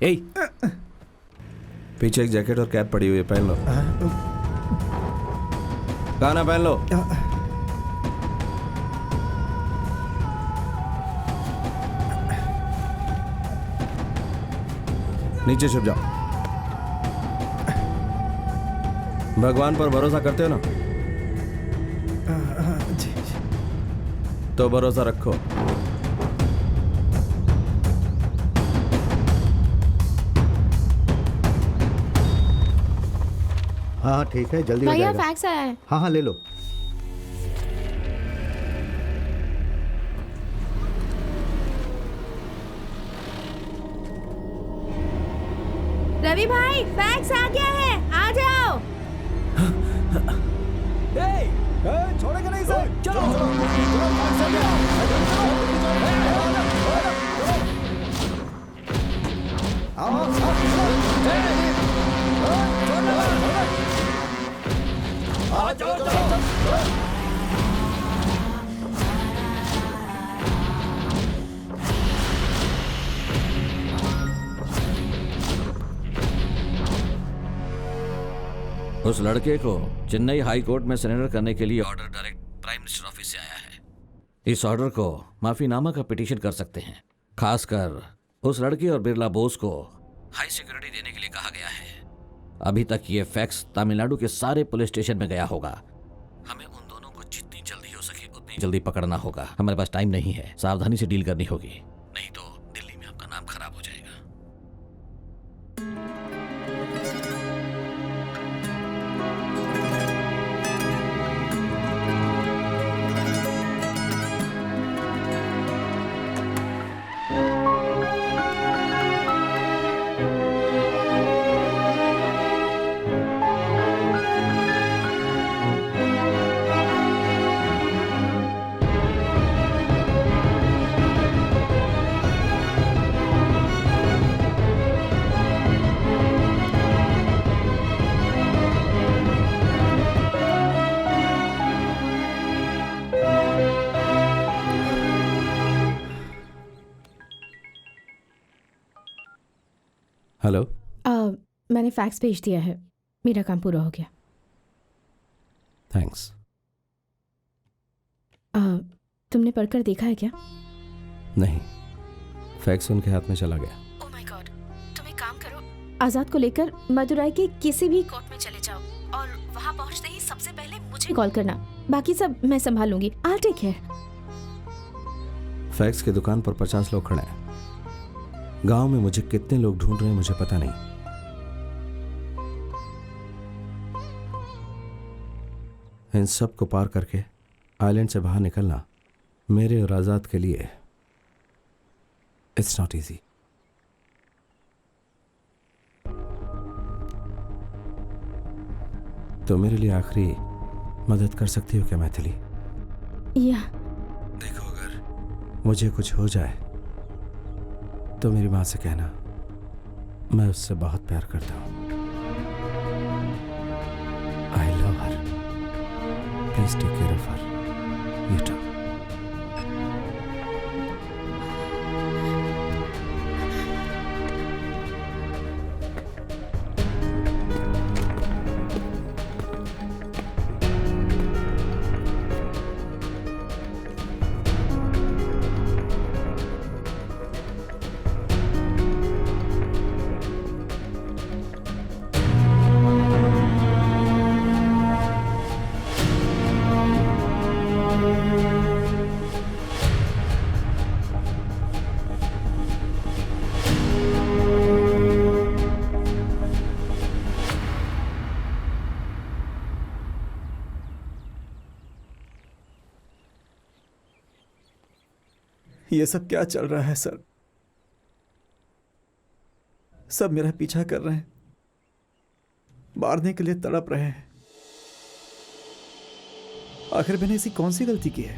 ए, पीछे एक जैकेट और कैप पड़ी हुई है, पहन लो। गाना पहन लो। नीचे छुप जाओ। भगवान पर भरोसा करते हो ना? तो भरोसा रखो। हाँ ठीक है, जल्दी हो भैया जाएगा। फैक्स आया है। हाँ हाँ ले लो। रवि भाई फैक्स आ गया है, आ जाओ। छोड़ेगा नहीं सर। चलो उस लड़के को चेन्नई हाई कोर्ट में सरेंडर करने के लिए order direct prime minister office से आया है। इस ऑर्डर को माफीनामा का पिटीशन कर सकते हैं। खासकर उस लड़के और बिरला बोस को हाई सिक्योरिटी देने के लिए कहा गया है। अभी तक ये फैक्स तमिलनाडु के सारे पुलिस स्टेशन में गया होगा। हमें उन दोनों को जितनी जल्दी हो सके उतनी जल्दी पकड़ना होगा। हमारे पास टाइम नहीं है, सावधानी से डील करनी होगी, नहीं तो दिल्ली में आपका नाम खराब हो जाएगा। हेलो। मैंने फैक्स भेज दिया है, मेरा काम पूरा हो गया। थैंक्स। तुमने पढ़कर देखा है क्या? नहीं, फैक्स उनके हाथ में चला गया। ओह माय गॉड, तुम एक काम करो, आजाद को लेकर मदुराई के किसी भी कोर्ट में चले जाओ और वहां पहुंचते ही सबसे पहले मुझे कॉल करना। बाकी सब मैं संभाल लूंगी। I take care. फैक्स की दुकान पर 50 लोग खड़े हैं। गांव में मुझे कितने लोग ढूंढ रहे हैं मुझे पता नहीं। इन सब को पार करके आइलैंड से बाहर निकलना मेरे और आजाद के लिए इट्स नॉट इजी। तो मेरे लिए आखिरी मदद कर सकती हो क्या मैथिली? या देखो, अगर मुझे कुछ हो जाए तो मेरी माँ से कहना मैं उससे बहुत प्यार करता हूँ। I love her. Please take care of her. You too. ये सब क्या चल रहा है सर? सब मेरा पीछा कर रहे हैं, मारने के लिए तड़प रहे हैं। आखिर मैंने ऐसी कौन सी गलती की है?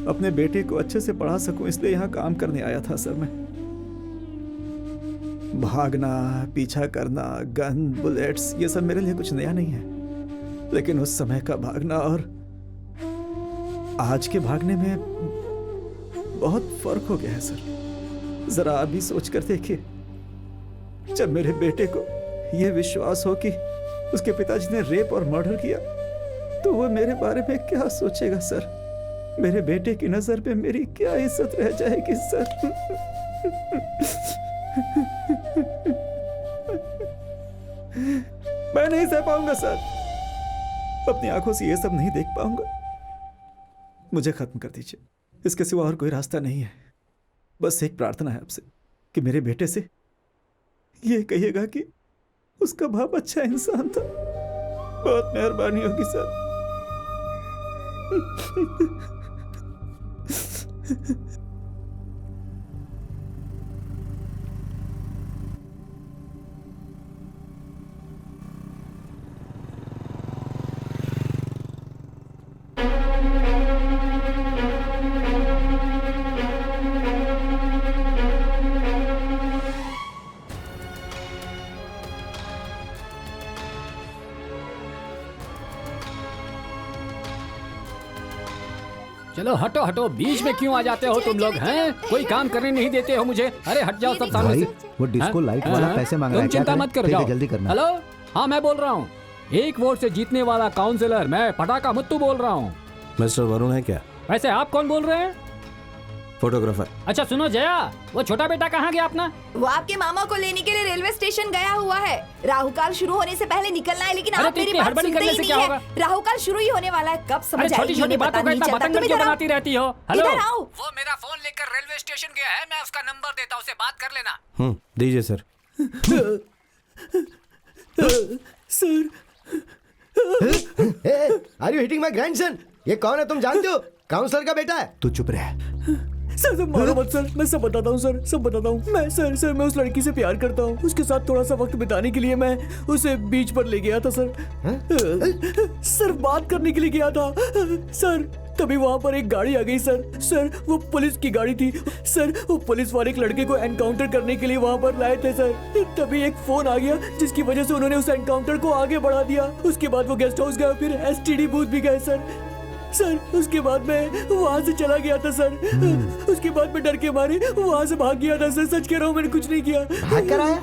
अपने बेटे को अच्छे से पढ़ा सकूं इसलिए यहां काम करने आया था सर मैं। भागना, पीछा करना, गन, बुलेट्स, ये सब मेरे लिए कुछ नया नहीं है। लेकिन उस समय का भागना और आज के भागने में बहुत फर्क हो गया है सर। जरा आप भी सोच कर देखिए, जब मेरे बेटे को यह विश्वास हो कि उसके पिताजी ने रेप और मर्डर किया तो वो मेरे बारे में क्या सोचेगा सर? मेरे बेटे की नजर पे मेरी क्या इज्जत रह जाएगी सर? मैं नहीं सह पाऊंगा सर। अपनी आंखों से ये सब नहीं देख पाऊंगा। मुझे खत्म कर दीजिए, इसके सिवा और कोई रास्ता नहीं है। बस एक प्रार्थना है आपसे कि मेरे बेटे से ये कहिएगा कि उसका बाप अच्छा इंसान था। बहुत मेहरबानी होगी सर। चलो हटो हटो, बीच में क्यों आ जाते हो तुम लोग हैं? कोई काम करने नहीं देते हो मुझे। अरे हट जाओ सब सामने भाई, से। वो डिस्को लाइट वाला पैसे मांग रहा है, तुम क्या चिंता करें? मत करो, ठीक है, जाओ जल्दी करना। हेलो, हाँ मैं बोल रहा हूँ, 1 वोट से जीतने वाला काउंसिलर मैं पटाखा मुत्तू बोल रहा हूँ। मिस्टर वरुण है क्या? वैसे आप कौन बोल रहे हैं? फोटोग्राफर। अच्छा सुनो जया, वो छोटा बेटा कहाँ गया अपना? वो आपके मामा को लेने के लिए रेलवे स्टेशन गया हुआ है। राहुकाल शुरू होने से पहले निकलना है, लेकिन अरे आप तो मेरी इतनी बात हड़बड़ी सुनते करने ही से नहीं क्या है। होगा? राहुकाल शुरू ही होने वाला है, कब समझ अरे छोटी आएगी छोटी ये बातों पता का नहीं इतना चलता। बतंगड़ तुम क्यों इधर आओ। बनाती रहती हो? हेलो, इधर आओ। वो मेरा फोन लेकर रेलवे स्टेशन गया है, मैं उसका नंबर देता हूँ, उसे बात कर लेना। दीजिए sir. Are you hitting my grandson? ये कौन है तुम जानते हो? काउंसलर का बेटा है। तू चुप रह। सर मारो मत सर, मैं सब बताता हूँ सर, सब बताता हूँ। मैं सर मैं उस लड़की से प्यार करता हूँ। उसके साथ थोड़ा सा वक्त बिताने के लिए मैं उसे बीच पर ले गया था सर। सर बात करने के लिए गया था सर। तभी वहाँ पर एक गाड़ी आ गई सर वो पुलिस की गाड़ी थी सर। वो पुलिस वाले एक लड़के को एनकाउंटर करने के लिए वहाँ पर लाए थे सर। तभी एक फोन आ गया जिसकी वजह से उन्होंने उस एनकाउंटर को आगे बढ़ा दिया। उसके बाद वो गेस्ट हाउस गए, फिर एसटीडी बूथ भी गए सर। उसके बाद मैं वहाँ से चला गया था सर। उसके बाद मैं डर के मारे वहाँ से भाग गया था सर। सच कह रहा हूँ, मैंने कुछ नहीं किया। भाग कर आया?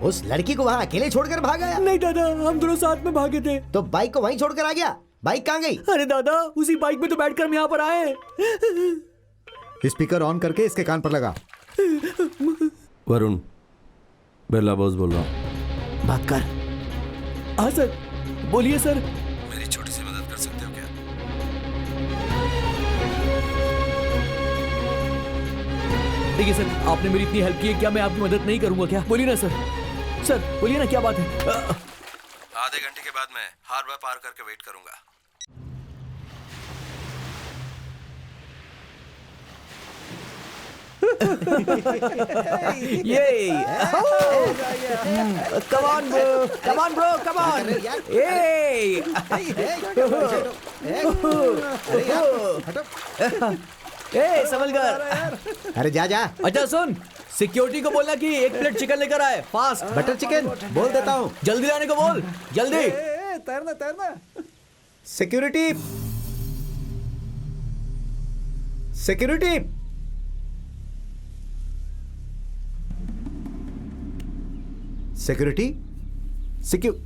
उस लड़की को वहाँ अकेले छोड़कर भाग आया? नहीं दादा, हम दोनों साथ में भागे थे। तो बाइक को वहीं छोड़कर आ गया? बाइक कहाँ गई? अरे दादा, उसी बाइक में तो बैठकर हम यहाँ पर आए। स्पीकर ऑन करके इसके कान पर लगा। वरुण, बिरला बोस बोल रहा हूँ। बात कर। हाँ सर, बोलिए सर। मेरी छोटी सी मदद कर सकते हो क्या? देखिए सर, आपने मेरी इतनी हेल्प की है, क्या मैं आपकी मदद नहीं करूंगा क्या? बोलिए ना सर बोलिए ना, क्या बात है? आधे घंटे के बाद मैं हार्बर पार करके वेट करूंगा। Yay! Come on, bro! Come on, bro! Come on! Hey! Hey, संभलकर! अरे जा जा। अच्छा सुन, सिक्योरिटी को बोलना कि 1 प्लेट चिकन लेकर आए, फास्ट। बटर चिकन बोल देता हूँ। जल्दी लाने को बोल, जल्दी। तैरना। Security, security. Security, security.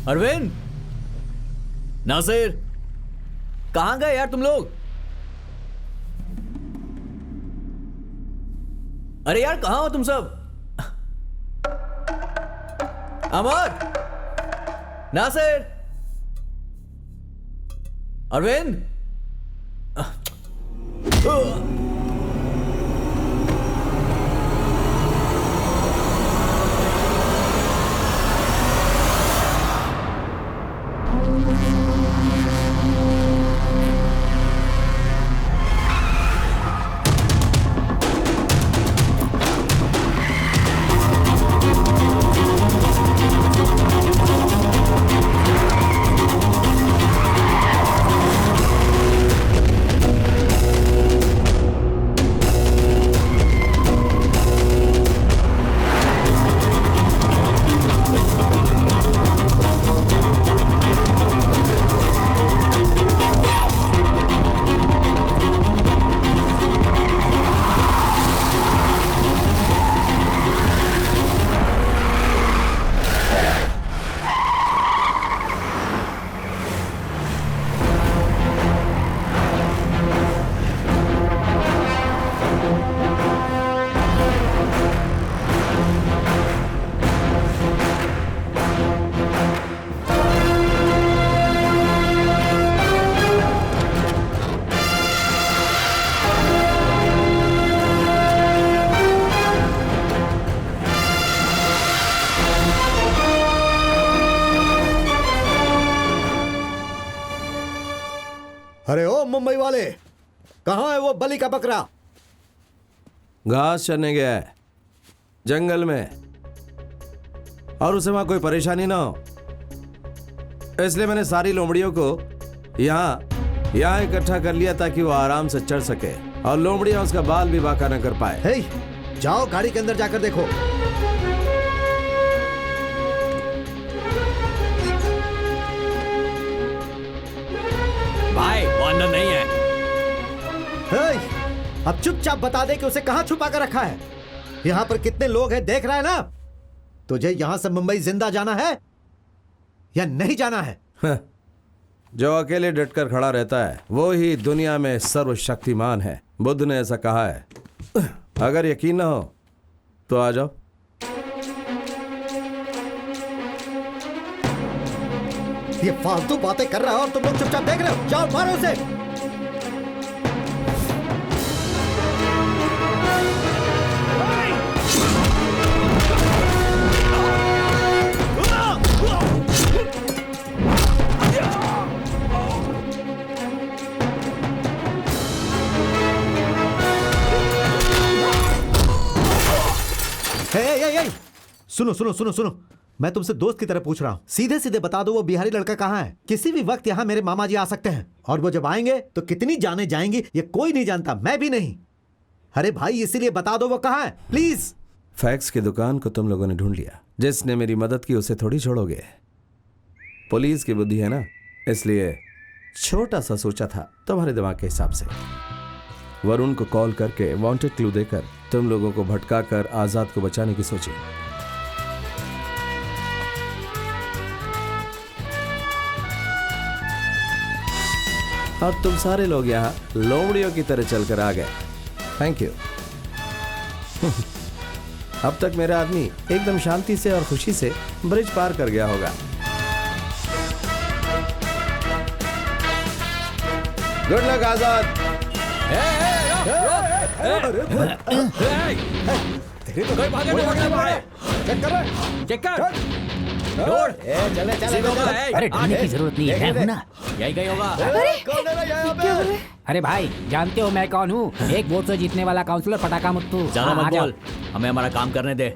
Arvind, Nasir, कहाँ गए यार तुम लोग? अरे यार कहाँ हो तुम सब? अमर, नासिर, अरविंद। अरे ओ मुंबई वाले, कहाँ है वो बलि का बकरा? घास चरने गया है जंगल में, और उसे वहां कोई परेशानी ना हो, इसलिए मैंने सारी लोमड़ियों को यहाँ इकट्ठा कर लिया ताकि वो आराम से चढ़ सके और लोमड़ियां उसका बाल भी बांका न कर पाए। हे, जाओ गाड़ी के अंदर जाकर देखो। भाई वो अंदर नहीं है। हे, अब चुपचाप बता दे कि उसे कहाँ छुपा कर रखा है। यहाँ पर कितने लोग हैं देख रहा है ना? तुझे यहाँ से मुंबई जिंदा जाना है या नहीं जाना है? जो अकेले डटकर खड़ा रहता है वो ही दुनिया में सर्वशक्तिमान है। बुद्ध ने ऐसा कहा है। अगर यकीन ना हो तो आ जाओ। ये फालतू बातें कर रहा है और तुम लोग चुपचाप देख रहे हो। जाओ मारो उसे। सुनो सुनो सुनो सुनो, मैं तुमसे दोस्त की तरह पूछ रहा हूँ। सीधे सीधे बता दो वो बिहारी लड़का कहाँ है? किसी भी वक्त यहाँ मेरे मामा जी आ सकते हैं, और वो जब आएंगे तो कितनी जाने जाएंगी ये कोई नहीं जानता, मैं भी नहीं। अरे भाई इसीलिए बता दो वो कहाँ है प्लीज। फैक्स की दुकान को तुम लोगों ने ढूंढ लिया। जिसने मेरी मदद की उसे थोड़ी छोड़ोगे। पुलिस की बुद्धि है ना, इसलिए छोटा सा सोचा था तुम्हारे दिमाग के हिसाब से। वरुण को कॉल करके वांटेड क्लू देकर तुम लोगों को भटका कर आजाद को बचाने की सोची। और तुम सारे लोग यहाँ लोमड़ियों की तरह चलकर आ गए। Thank you. अब तक मेरा आदमी एकदम शांति से और खुशी से ब्रिज पार कर गया होगा। गुड लक आजाद। कोई भागे तो भागे भाई। चेक कर रहे? चेक कर। चले चले। अरे डरने की जरूरत नहीं है, मैं हूं ना। यही गई होगा। कौन है यहाँ पे? अरे भाई जानते हो मैं कौन हूँ? एक वोट से जीतने वाला काउंसलर पटाखा मुत्तू। ज्यादा मत बोल, हमें हमारा काम करने दे।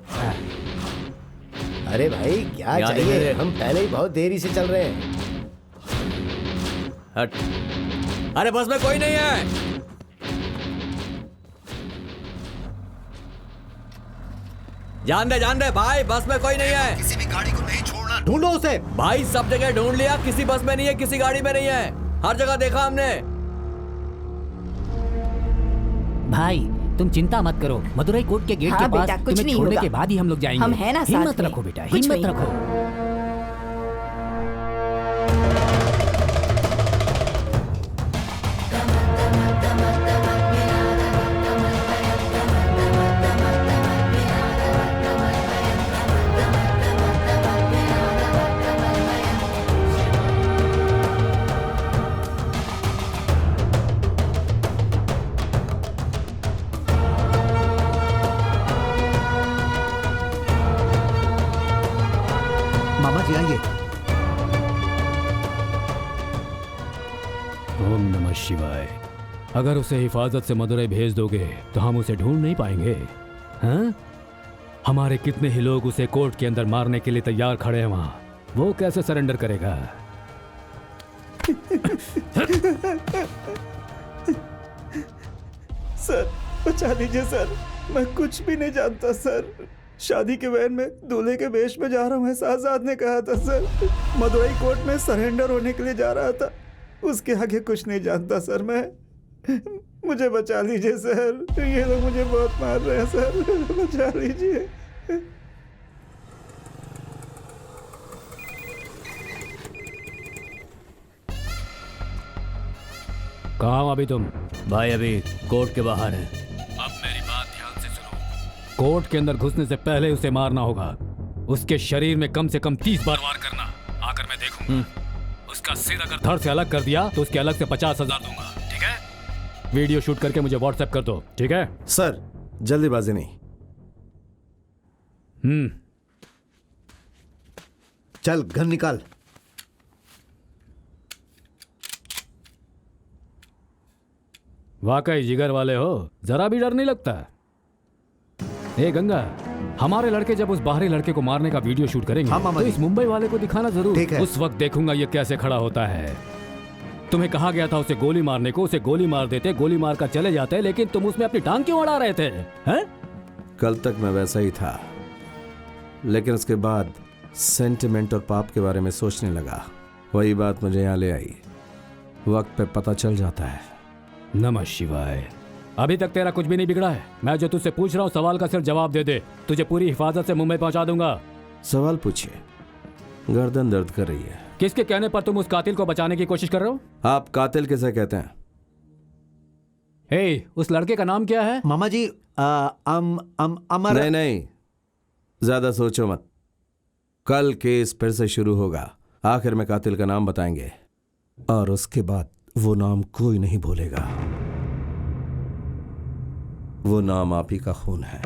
अरे भाई क्या याद चाहिए? है? हम पहले ही बहुत देरी से चल रहे हैं। हट। अरे बस में कोई नहीं है। जान दे भाई, बस में कोई नहीं है। किसी भी गाड़ी को नहीं छोड़ना। ढूंढो उसे। भाई सब जगह ढूंढ लिया, किसी बस में नहीं है, किसी गाड़ी में नहीं है, हर जगह देखा हमने। भाई तुम चिंता मत करो, मदुरई कोर्ट के गेट हाँ के पास बेटा, कुछ तुम्हें नहीं छोड़ने होगा। के बाद ही हम लोग जाएंगे। हम हैं ना साथ हिम्मत में। रखो बेटा, कुछ हिम्मत नहीं रखो। मामा जी आइए। ओम नमः शिवाय। अगर उसे हिफाजत से मदुरई भेज दोगे तो हम उसे ढूंढ नहीं पाएंगे। हाँ? हमारे कितने ही लोग उसे कोर्ट के अंदर मारने के लिए तैयार खड़े हैं वहां, वो कैसे सरेंडर करेगा? सर बचा लीजिए सर, मैं कुछ भी नहीं जानता सर। शादी के वैन में दूल्हे के वेश में जा रहा हूँ ऐसा आजाद ने कहा था सर। मदुरई कोर्ट में सरेंडर होने के लिए जा रहा था, उसके आगे कुछ नहीं जानता सर मैं। मुझे बचा लीजिए सर, ये लोग मुझे बहुत मार रहे हैं सर, बचा लीजिए। कहाँ हो अभी तुम? भाई अभी कोर्ट के बाहर है। अब मेरी बात ध्यान से सुनो। कोर्ट के अंदर घुसने से पहले उसे मारना होगा। उसके शरीर में कम से कम 30 बार वार करना। आकर मैं देखूंगा। उसका सिर अगर धड़ से अलग कर दिया तो उसके अलग से 50,000 दूंगा, ठीक है? वीडियो शूट करके मुझे व्हाट्सएप कर दो, ठीक है? सर जल्दीबाजी नहीं। चल गन निकाल। वाकई जिगर वाले हो, जरा भी डर नहीं लगता। ए गंगा, हमारे लड़के जब उस बाहरी लड़के को मारने का वीडियो शूट करेंगे हाँ, मामा तो जी। इस मुंबई वाले को दिखाना जरूर। ठीक है। उस वक्त देखूंगा ये कैसे खड़ा होता है। तुम्हें कहा गया था उसे गोली मारने को, उसे गोली मार देते, गोली मार कर चले जाते, लेकिन तुम उसमें अपनी टांग क्यों अड़ा रहे थे? हैं? कल तक मैं वैसा ही था, लेकिन उसके बाद सेंटिमेंट और पाप के बारे में सोचने लगा। वही बात मुझे यहाँ ले आई। वक्त पे पता चल जाता है। नमः शिवाय। अभी तक तेरा कुछ भी नहीं बिगड़ा है। मैं जो तुझसे पूछ रहा हूँ सवाल का सिर्फ जवाब दे दे, तुझे पूरी हिफाजत से मुंबई पहुंचा दूंगा। सवाल पूछिए। गर्दन दर्द कर रही है। किसके कहने पर तुम उस कातिल को बचाने की कोशिश कर रहे हो? आप कातिल किसे कहते हैं? हे, उस लड़के का नाम क्या है? मामा जी अमर। नहीं नहीं, ज्यादा सोचो मत। कल केस फिर से शुरू होगा। आखिर में कातिल का नाम बताएंगे और उसके बाद वो नाम कोई नहीं भूलेगा। वो नाम आप ही का खून है।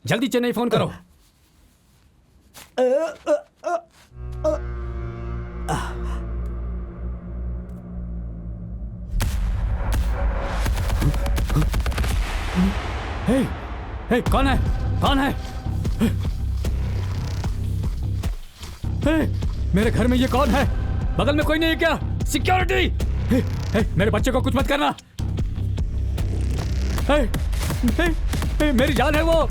जल्दी चेन्नई फोन करो। हे, हे, कौन है? कौन है? हे, मेरे घर में ये कौन है? बगल में कोई नहीं है क्या? सिक्योरिटी! हे, हे, मेरे बच्चे को कुछ मत करना। हे, हे, हे, मेरी जान है वो।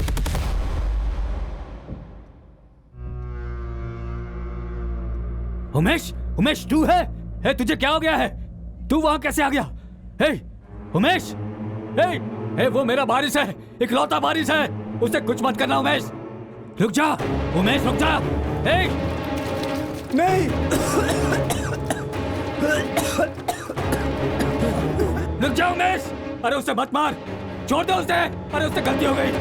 उमेश, उमेश तू है? हे, तुझे क्या हो गया है? तू वहां कैसे आ गया? हे, उमेश! हे, हे, वो मेरा बारिश है, इकलौता बारिश है। उसे कुछ मत करना उमेश। रुक जा, उमेश रुक जा। हे, नहीं। रुक जा उमेश। अरे उसे मत मार, छोड़ दो उसे। अरे उससे गलती हो गई।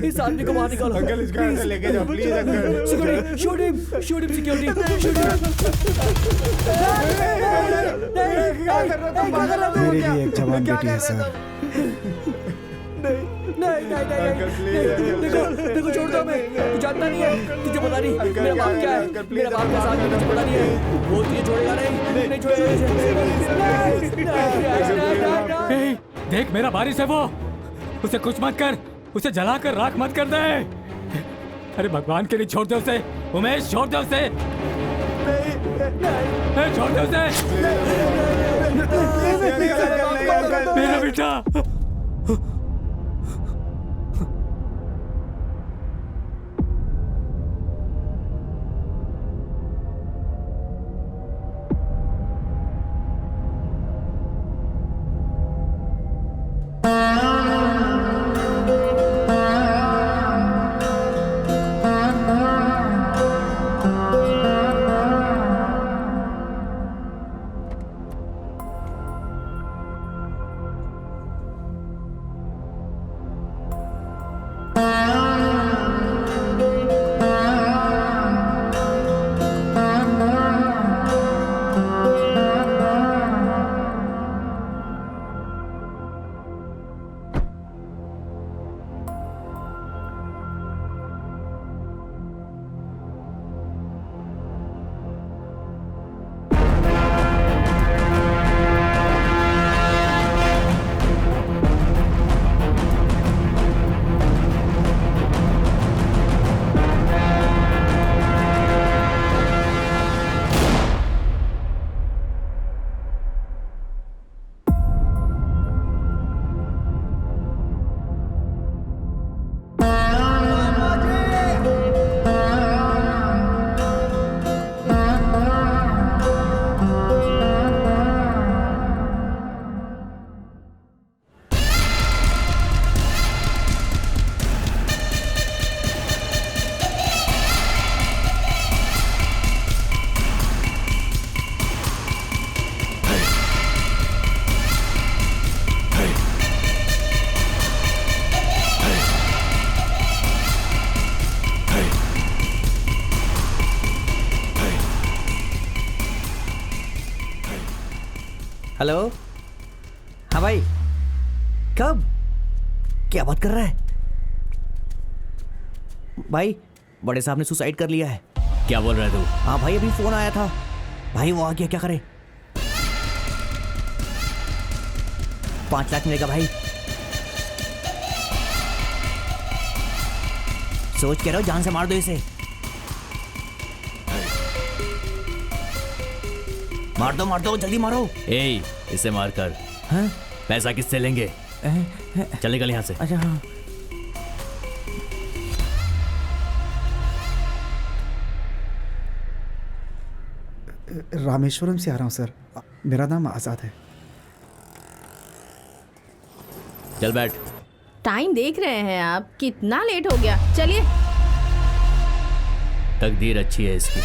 इस आदमी को बाहर निकालो। अंकल इसको अंदर लेके जाओ please uncle. Security shoot him security shoot मेरी भी एक जवान बेटी है सर। देखो छोड़ दो हमें, तू जानता नहीं है, तुझे पता नहीं मेरा बाप क्या है, मेरा बाप कैसा आदमी तुझे पता नहीं है, वो तुझे छोड़ेगा नहीं छोड़ेगा ए, देख मेरा बारिश है वो, उसे कुछ मत कर, उसे जला कर राख मत कर दे। अरे भगवान के लिए छोड़ दे उसे, उमेश छोड़ दे उसे, छोड़ दे उसे, मेरा बेटा। हेलो, हाँ भाई, कब? क्या बात कर रहा है भाई? बड़े साहब ने सुसाइड कर लिया है। क्या बोल रहा है तू? हाँ भाई, अभी फोन आया था। भाई वो आ गया, क्या करे? 5 लाख मिलेगा भाई। सोच के रहो, जान से मार दो इसे। मार दो जल्दी मारो। ए, इसे मार कर। हाँ? पैसा किससे लेंगे? चल निकल यहाँ से। अच्छा हाँ। रामेश्वरम से आ रहा हूँ सर, मेरा नाम आज़ाद है। चल बैठ। टाइम देख रहे हैं आप, कितना लेट हो गया, चलिए। तकदीर अच्छी है इसकी।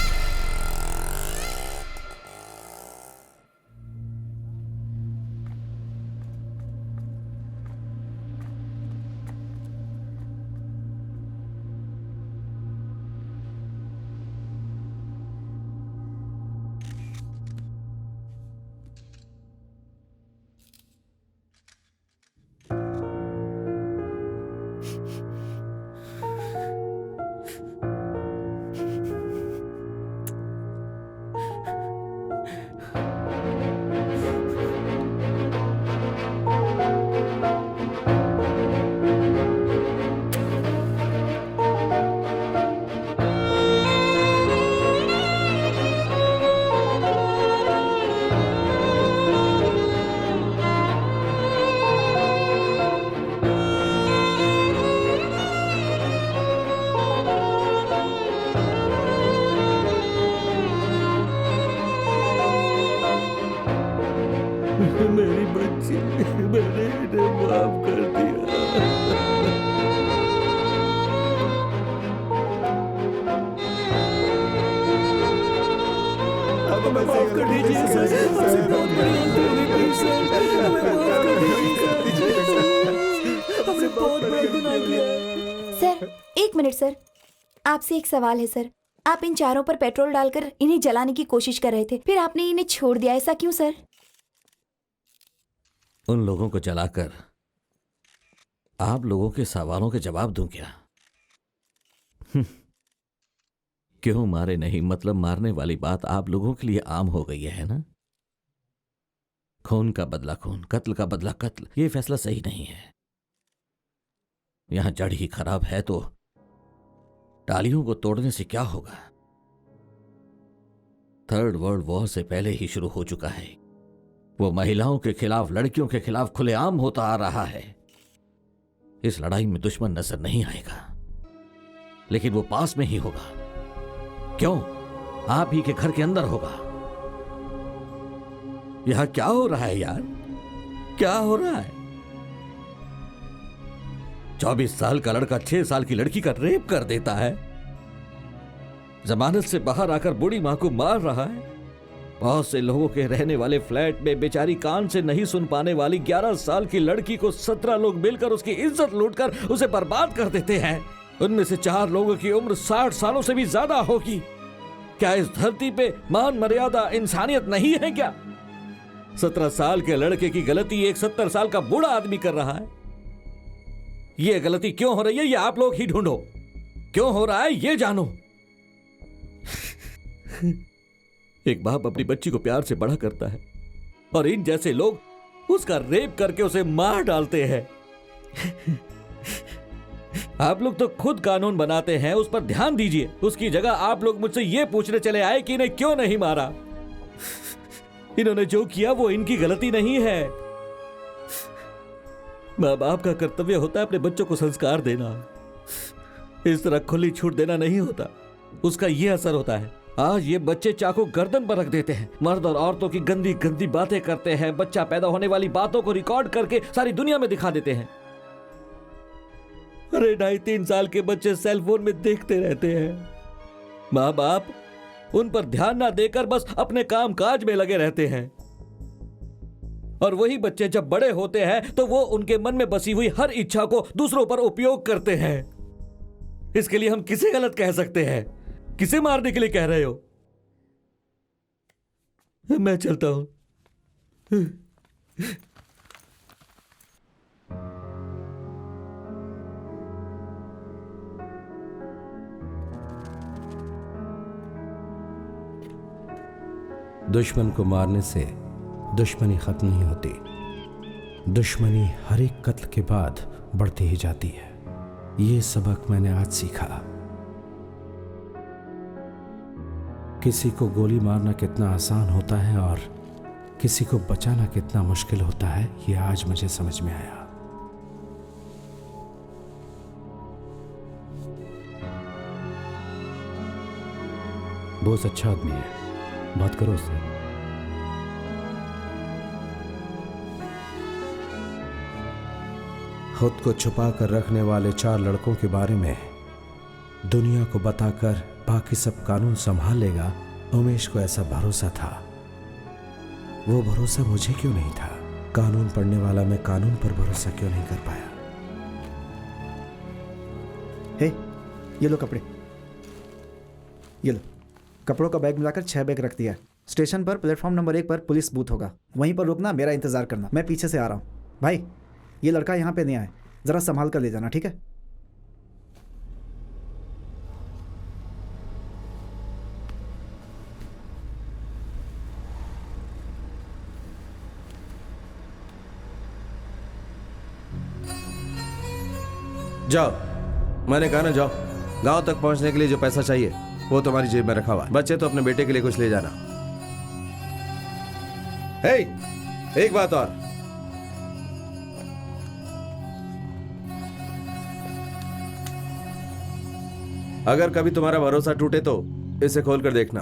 मेरी बच्ची, मैंने इन्हें माफ कर दिया। अब हमें माफ कर दीजिए सर, हमसे बहुत बड़ी गलती हो गई प्लीज सर, हमें माफ कर दीजिए सर, हमने बहुत बड़ा गुनाह किया है। सर एक मिनट सर, आपसे एक सवाल है सर। आप इन चारों पर पेट्रोल डालकर इन्हें जलाने की कोशिश कर रहे थे, फिर आपने इन्हें छोड़ दिया, ऐसा क्यों सर? उन लोगों को जलाकर आप लोगों के सवालों के जवाब दूं क्या? क्यों मारे नहीं, मतलब मारने वाली बात आप लोगों के लिए आम हो गई है ना? खून का बदला खून, कत्ल का बदला कत्ल, ये फैसला सही नहीं है। यहां जड़ ही खराब है तो डालियों को तोड़ने से क्या होगा? थर्ड वर्ल्ड वॉर से पहले ही शुरू हो चुका है। वो महिलाओं के खिलाफ, लड़कियों के खिलाफ खुलेआम होता आ रहा है। इस लड़ाई में दुश्मन नजर नहीं आएगा, लेकिन वो पास में ही होगा। क्यों? आप ही के घर के अंदर होगा। यहां क्या हो रहा है यार? क्या हो रहा है? 24 साल का लड़का 6 साल की लड़की का रेप कर देता है। जमानत से बाहर आकर बूढ़ी मां को मार रहा है। बहुत से लोगों के रहने वाले फ्लैट में बेचारी कान से नहीं सुन पाने वाली 11 साल की लड़की को 17 लोग मिलकर उसकी इज्जत लूटकर उसे बर्बाद कर देते हैं। उनमें से 4 लोगों की उम्र 60 सालों से भी ज्यादा होगी। क्या इस धरती पे मान मर्यादा, इंसानियत नहीं है क्या? 17 साल के लड़के की गलती एक 70 साल का बूढ़ा आदमी कर रहा है। यह गलती क्यों हो रही है, ये आप लोग ही ढूंढो। क्यों हो रहा है ये जानो। एक बाप अपनी बच्ची को प्यार से बड़ा करता है और इन जैसे लोग उसका रेप करके उसे मार डालते हैं। आप लोग तो खुद कानून बनाते हैं, उस पर ध्यान दीजिए। उसकी जगह आप लोग मुझसे यह पूछने चले आए कि इन्हें क्यों नहीं मारा। इन्होंने जो किया वो इनकी गलती नहीं है। माँ बाप का कर्तव्य होता है अपने बच्चों को संस्कार देना। इस तरह खुली छूट देना नहीं होता। उसका यह असर होता है। आज ये बच्चे चाकू गर्दन पर रख देते हैं, मर्द और औरतों की गंदी गंदी बातें करते हैं, बच्चा पैदा होने वाली बातों को रिकॉर्ड करके सारी दुनिया में दिखा देते हैं। अरे 2.5-3 साल के बच्चे सेल फोन में देखते रहते हैं। माँ बाप उन पर ध्यान ना देकर बस अपने काम काज में लगे रहते हैं। और वही बच्चे जब बड़े होते हैं तो वो उनके मन में बसी हुई हर इच्छा को दूसरों पर उपयोग करते हैं। इसके लिए हम किसे गलत कह सकते हैं? किसे मारने के लिए कह रहे हो? मैं चलता हूं। दुश्मन को मारने से दुश्मनी खत्म नहीं होती। दुश्मनी हर एक कत्ल के बाद बढ़ती ही जाती है। ये सबक मैंने आज सीखा। किसी को गोली मारना कितना आसान होता है और किसी को बचाना कितना मुश्किल होता है, ये आज मुझे समझ में आया। बहुत अच्छा आदमी है, बात करो उससे। खुद को छुपा कर रखने वाले 4 लड़कों के बारे में दुनिया को बताकर बाकी सब कानून संभाल लेगा, उमेश को ऐसा भरोसा था। वो भरोसा मुझे क्यों नहीं था? कानून पढ़ने वाला मैं कानून पर भरोसा क्यों नहीं कर पाया? हे, ये लो कपड़े, ये लो। कपड़ों का बैग मिलाकर 6 बैग रख दिया है। स्टेशन पर प्लेटफॉर्म नंबर 1 पर पुलिस बूथ होगा, वहीं पर रुकना, मेरा इंतजार करना। मैं पीछे से आ रहा हूँ। भाई, ये लड़का यहाँ पे नहीं आए, जरा संभाल कर ले जाना, ठीक है? जाओ, मैंने कहा ना जाओ। गांव तक पहुंचने के लिए जो पैसा चाहिए वो तुम्हारी जेब में रखा हुआ है। बच्चे तो अपने बेटे के लिए कुछ ले जाना। हे, एक बात और, अगर कभी तुम्हारा भरोसा टूटे तो इसे खोल कर देखना।